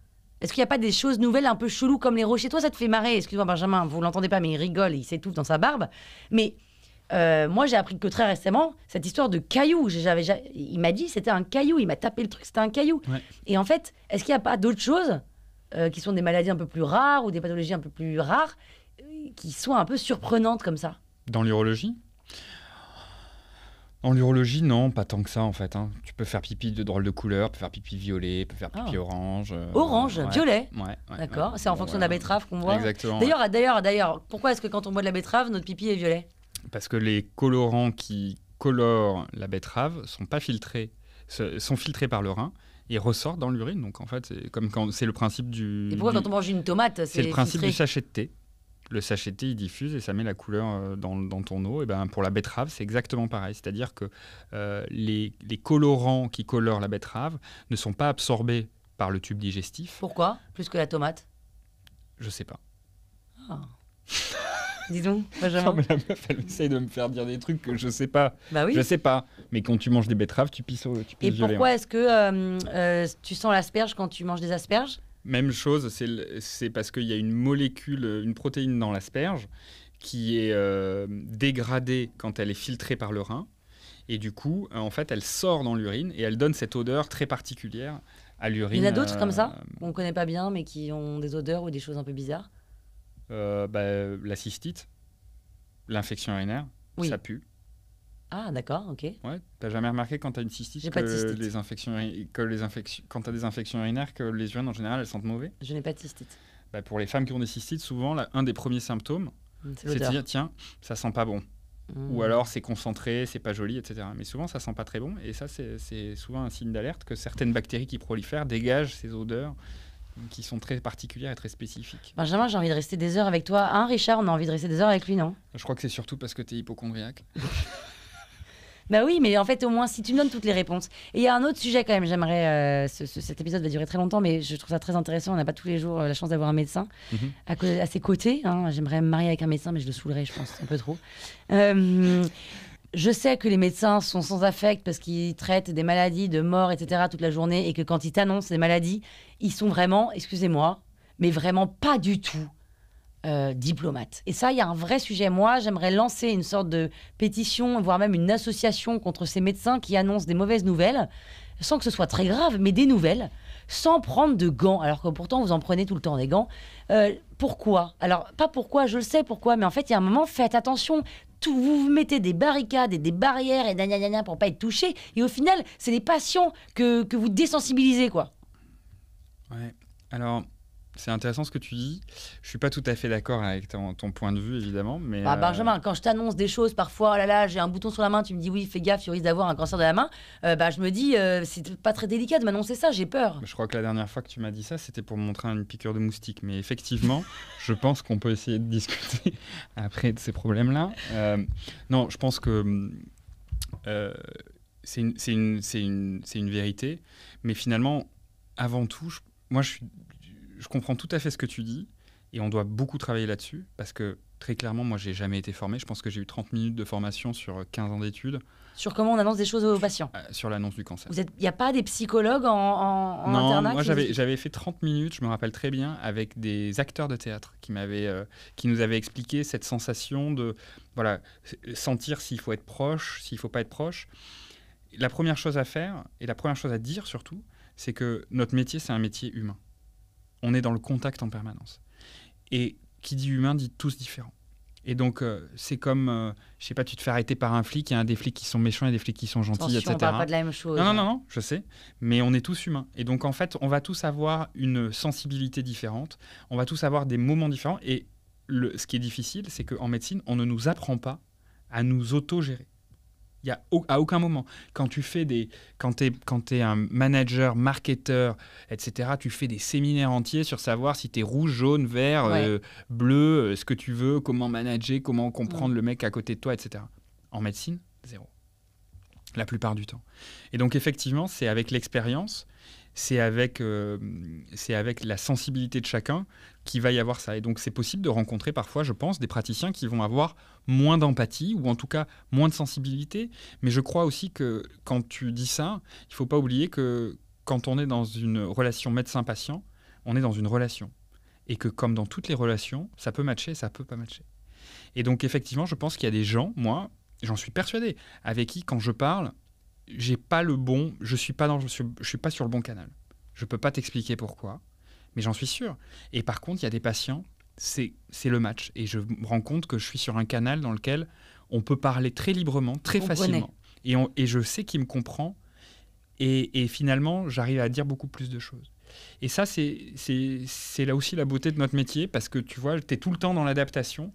Est-ce qu'il n'y a pas des choses nouvelles un peu cheloues comme les rochers ? Toi, ça te fait marrer. Excuse-moi, Benjamin, vous ne l'entendez pas, mais il rigole, il s'étouffe dans sa barbe. Mais moi, j'ai appris que très récemment, cette histoire de caillou, il m'a dit c'était un caillou, il m'a tapé le truc, c'était un caillou. Ouais. Et en fait, est-ce qu'il n'y a pas d'autres choses qui sont des maladies un peu plus rares ou des pathologies un peu plus rares qui sont un peu surprenantes comme ça ? Dans l'urologie ? En urologie, non, pas tant que ça en fait. Tu peux faire pipi de drôles de couleurs, tu peux faire pipi violet, tu peux faire pipi orange. Orange, violet. Ouais. D'accord, c'est en fonction de la betterave qu'on voit. Exactement. D'ailleurs, pourquoi est-ce que quand on boit de la betterave, notre pipi est violet ? Parce que les colorants qui colorent la betterave sont filtrés par le rein et ressortent dans l'urine. Donc en fait, c'est le principe du... Et pourquoi quand on mange une tomate, c'est le principe filtré ? du sachet de thé. Le sachet de thé, il diffuse et ça met la couleur dans ton eau. Et pour la betterave, c'est exactement pareil. C'est-à-dire que les colorants qui colorent la betterave ne sont pas absorbés par le tube digestif. Pourquoi ? Plus que la tomate ? Je sais pas. Ah. Dis donc, Benjamin. Non, mais la meuf, elle essaye de me faire dire des trucs que je sais pas. Bah oui. Je sais pas. Mais quand tu manges des betteraves, tu pisses violet. Et pourquoi est-ce que tu sens l'asperge quand tu manges des asperges ? Même chose, c'est parce qu'il y a une molécule, une protéine dans l'asperge qui est dégradée quand elle est filtrée par le rein. Et du coup, en fait, elle sort dans l'urine et elle donne cette odeur très particulière à l'urine. Il y en a d'autres comme ça, qu'on ne connaît pas bien, mais qui ont des odeurs ou des choses un peu bizarres ? La cystite, l'infection urinaire, ça pue. Ah, d'accord, ok. Ouais, t'as jamais remarqué quand t'as une cystite quand t'as des infections urinaires que les urines en général elles sentent mauvais ? Je n'ai pas de cystite. Pour les femmes qui ont des cystites, souvent un des premiers symptômes, c'est de dire tiens, ça sent pas bon. Ou alors c'est concentré, c'est pas joli, etc. Mais souvent ça sent pas très bon et ça c'est souvent un signe d'alerte que certaines bactéries qui prolifèrent dégagent ces odeurs qui sont très particulières et très spécifiques. Benjamin, j'ai envie de rester des heures avec toi. Hein, Richard, on a envie de rester des heures avec lui, non? Je crois que c'est surtout parce que tu es hypocondriaque. Bah oui, mais en fait, au moins, si tu me donnes toutes les réponses. Et il y a un autre sujet quand même, j'aimerais... cet épisode va durer très longtemps, mais je trouve ça très intéressant. On n'a pas tous les jours la chance d'avoir un médecin à ses côtés. Hein. J'aimerais me marier avec un médecin, mais je le saoulerais, je pense, un peu trop. Je sais que les médecins sont sans affect parce qu'ils traitent des maladies, de morts, etc. toute la journée et que quand ils t'annoncent des maladies, ils sont vraiment, excusez-moi, mais vraiment pas du tout diplomates. Et ça, il y a un vrai sujet. Moi, j'aimerais lancer une sorte de pétition, voire même une association contre ces médecins qui annoncent des mauvaises nouvelles, sans que ce soit très grave, mais des nouvelles, sans prendre de gants, alors que pourtant vous en prenez tout le temps des gants. Pourquoi? Alors, pas pourquoi, je le sais pourquoi, mais en fait, il y a un moment, faites attention. Vous mettez des barricades et des barrières et gna pour pas être touché. Et au final, c'est les patients que vous désensibilisez, quoi. Ouais. Alors, c'est intéressant ce que tu dis. Je suis pas tout à fait d'accord avec ton point de vue, évidemment. Mais Benjamin, quand je t'annonce des choses, parfois, oh là là, j'ai un bouton sur la main, tu me dis oui, fais gaffe, tu risques d'avoir un cancer de la main. Je me dis, c'est pas très délicat de m'annoncer ça, j'ai peur. Je crois que la dernière fois que tu m'as dit ça, c'était pour me montrer une piqûre de moustique. Mais effectivement, je pense qu'on peut essayer de discuter après de ces problèmes-là. Non, je pense que c'est une vérité. Mais finalement, avant tout, je comprends tout à fait ce que tu dis et on doit beaucoup travailler là-dessus parce que très clairement, moi, j'ai jamais été formé. Je pense que j'ai eu 30 minutes de formation sur 15 ans d'études. Sur comment on annonce des choses aux patients. Sur l'annonce du cancer. Il n'y a pas des psychologues en internat? Non, moi j'avais fait 30 minutes, je me rappelle très bien, avec des acteurs de théâtre qui nous avaient expliqué cette sensation de sentir s'il faut être proche, s'il ne faut pas être proche. La première chose à faire, et la première chose à dire surtout, c'est que notre métier, c'est un métier humain. On est dans le contact en permanence. Et qui dit humain dit tous différents. Et donc, c'est comme, je sais pas, tu te fais arrêter par un flic, il y a des flics qui sont méchants et des flics qui sont gentils, attention, etc. on parle pas de la même chose. Non, je sais. Mais on est tous humains. Et donc, en fait, on va tous avoir une sensibilité différente. On va tous avoir des moments différents. Et ce qui est difficile, c'est qu'en médecine, on ne nous apprend pas à nous auto-gérer. Il y a à aucun moment. Quand t'es un manager, marketeur, etc., tu fais des séminaires entiers sur savoir si t'es rouge, jaune, vert, bleu, ce que tu veux, comment manager, comment comprendre le mec à côté de toi, etc. En médecine, zéro. La plupart du temps. Et donc, effectivement, c'est avec l'expérience, c'est avec la sensibilité de chacun qu'il va y avoir ça. Et donc, c'est possible de rencontrer parfois, je pense, des praticiens qui vont avoir moins d'empathie ou en tout cas moins de sensibilité. Mais je crois aussi que quand tu dis ça, il ne faut pas oublier que quand on est dans une relation médecin-patient, on est dans une relation. Et que comme dans toutes les relations, ça peut matcher, ça peut pas matcher. Et donc, effectivement, je pense qu'il y a des gens, moi, j'en suis persuadé, avec qui, quand je parle, je suis pas sur le bon canal. Je peux pas t'expliquer pourquoi, mais j'en suis sûr. Et par contre, il y a des patients, c'est le match. Et je me rends compte que je suis sur un canal dans lequel on peut parler très librement, très facilement. Et je sais qu'il me comprend. Et finalement, j'arrive à dire beaucoup plus de choses. Et ça, c'est là aussi la beauté de notre métier, parce que tu vois, tu es tout le temps dans l'adaptation.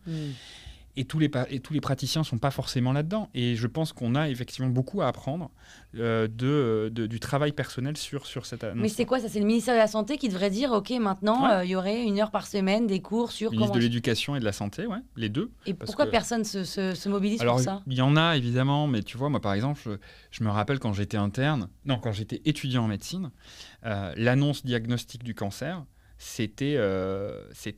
Et tous les praticiens ne sont pas forcément là-dedans. Et je pense qu'on a effectivement beaucoup à apprendre du travail personnel sur cette annonce. Mais c'est quoi ça? C'est le ministère de la Santé qui devrait dire, OK, maintenant, il y aurait 1 heure par semaine des cours sur... Le ministre de l'Éducation et de la Santé, ouais, les deux. Et pourquoi personne se mobilise pour ça? Il y en a, évidemment, mais tu vois, moi, par exemple, je me rappelle quand j'étais quand j'étais étudiant en médecine, l'annonce diagnostique du cancer, c'était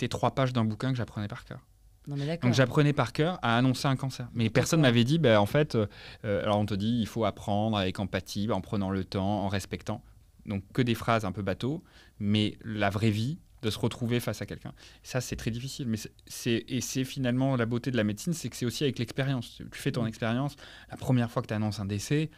3 pages d'un bouquin que j'apprenais par cœur. Non, mais donc j'apprenais par cœur à annoncer un cancer. Mais personne ne m'avait dit, en fait, alors on te dit, il faut apprendre avec empathie, en prenant le temps, en respectant. Donc que des phrases un peu bateau, mais la vraie vie, de se retrouver face à quelqu'un. Ça, c'est très difficile. Mais c'est finalement la beauté de la médecine, c'est que c'est aussi avec l'expérience. Tu fais ton expérience. La première fois que tu annonces un décès,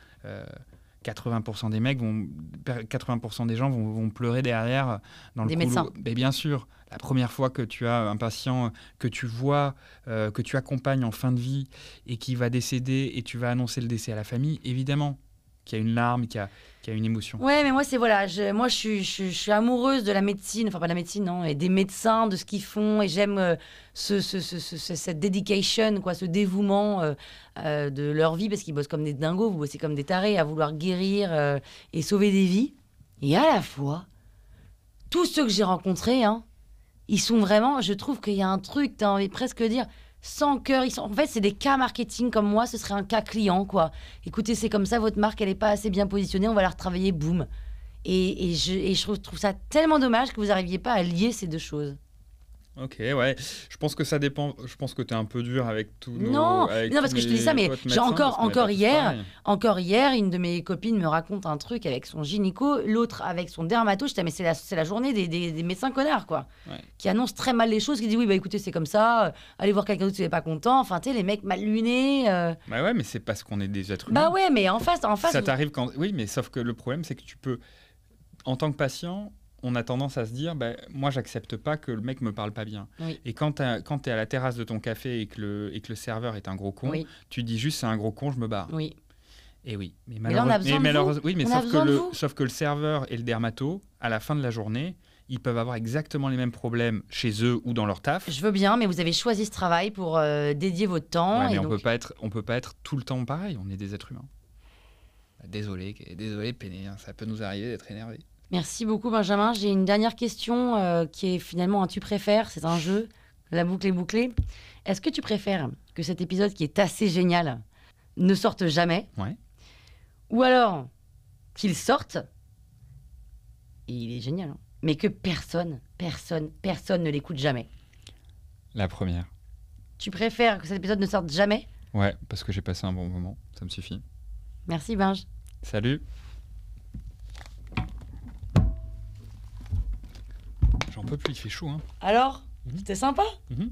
80% des gens vont pleurer derrière dans le médecins. Mais bien sûr, la première fois que tu as un patient que tu vois, que tu accompagnes en fin de vie et qui va décéder et tu vas annoncer le décès à la famille, évidemment, qui a une larme, qui a une émotion. Ouais, mais moi, c'est voilà, moi, je suis amoureuse de la médecine, enfin pas de la médecine, non, et des médecins, de ce qu'ils font, et j'aime cette dedication, quoi, ce dévouement de leur vie, parce qu'ils bossent comme des dingos, vous bossez comme des tarés à vouloir guérir et sauver des vies. Et à la fois, tous ceux que j'ai rencontrés, hein, ils sont vraiment, je trouve qu'il y a un truc, t'as envie de presque dire, sans cœur. En fait, c'est des cas marketing comme moi, ce serait un cas client, quoi. Écoutez, c'est comme ça, votre marque, elle n'est pas assez bien positionnée, on va la retravailler, boum. Et je trouve ça tellement dommage que vous n'arriviez pas à lier ces deux choses. Ok, ouais. Je pense que ça dépend. Je pense que tu es un peu dur avec tout. Non, parce que je te dis ça, mais encore hier, une de mes copines me raconte un truc avec son gynéco, l'autre avec son dermato. Je dis, mais c'est la journée des médecins connards, quoi. Ouais. Qui annoncent très mal les choses, qui disent, oui, bah écoutez, c'est comme ça, allez voir quelqu'un d'autre si vous n'êtes pas content. Enfin, tu sais, les mecs mal lunés. Bah ouais, mais c'est parce qu'on est des êtres humains. Bah ouais, mais en face. Ça t'arrive quand. Oui, mais sauf que le problème, c'est que tu peux. En tant que patient, on a tendance à se dire, moi, j'accepte pas que le mec me parle pas bien. Oui. Et quand tu es à la terrasse de ton café et que le serveur est un gros con, Oui. tu dis juste, c'est un gros con, je me barre. Oui. Et oui. Mais là, on a besoin de vous. Oui, mais On a besoin de vous. sauf que le serveur et le dermato, à la fin de la journée, ils peuvent avoir exactement les mêmes problèmes chez eux ou dans leur taf. Je veux bien, mais vous avez choisi ce travail pour dédier votre temps. Ouais, mais et on donc... peut pas être tout le temps pareil. On est des êtres humains. Désolé, Péné, hein, ça peut nous arriver d'être énervé. Merci beaucoup, Benjamin. J'ai une dernière question qui est finalement un tu préfères. C'est un jeu. La boucle est bouclée. Est-ce que tu préfères que cet épisode qui est assez génial ne sorte jamais? Ouais. Ou alors qu'il sorte, et il est génial, hein, mais que personne ne l'écoute jamais? La première. Tu préfères que cet épisode ne sorte jamais? Ouais, parce que j'ai passé un bon moment. Ça me suffit. Merci, Benj. Salut. J'en peux plus, il fait chaud. Hein. Alors, c'était sympa? Mhm.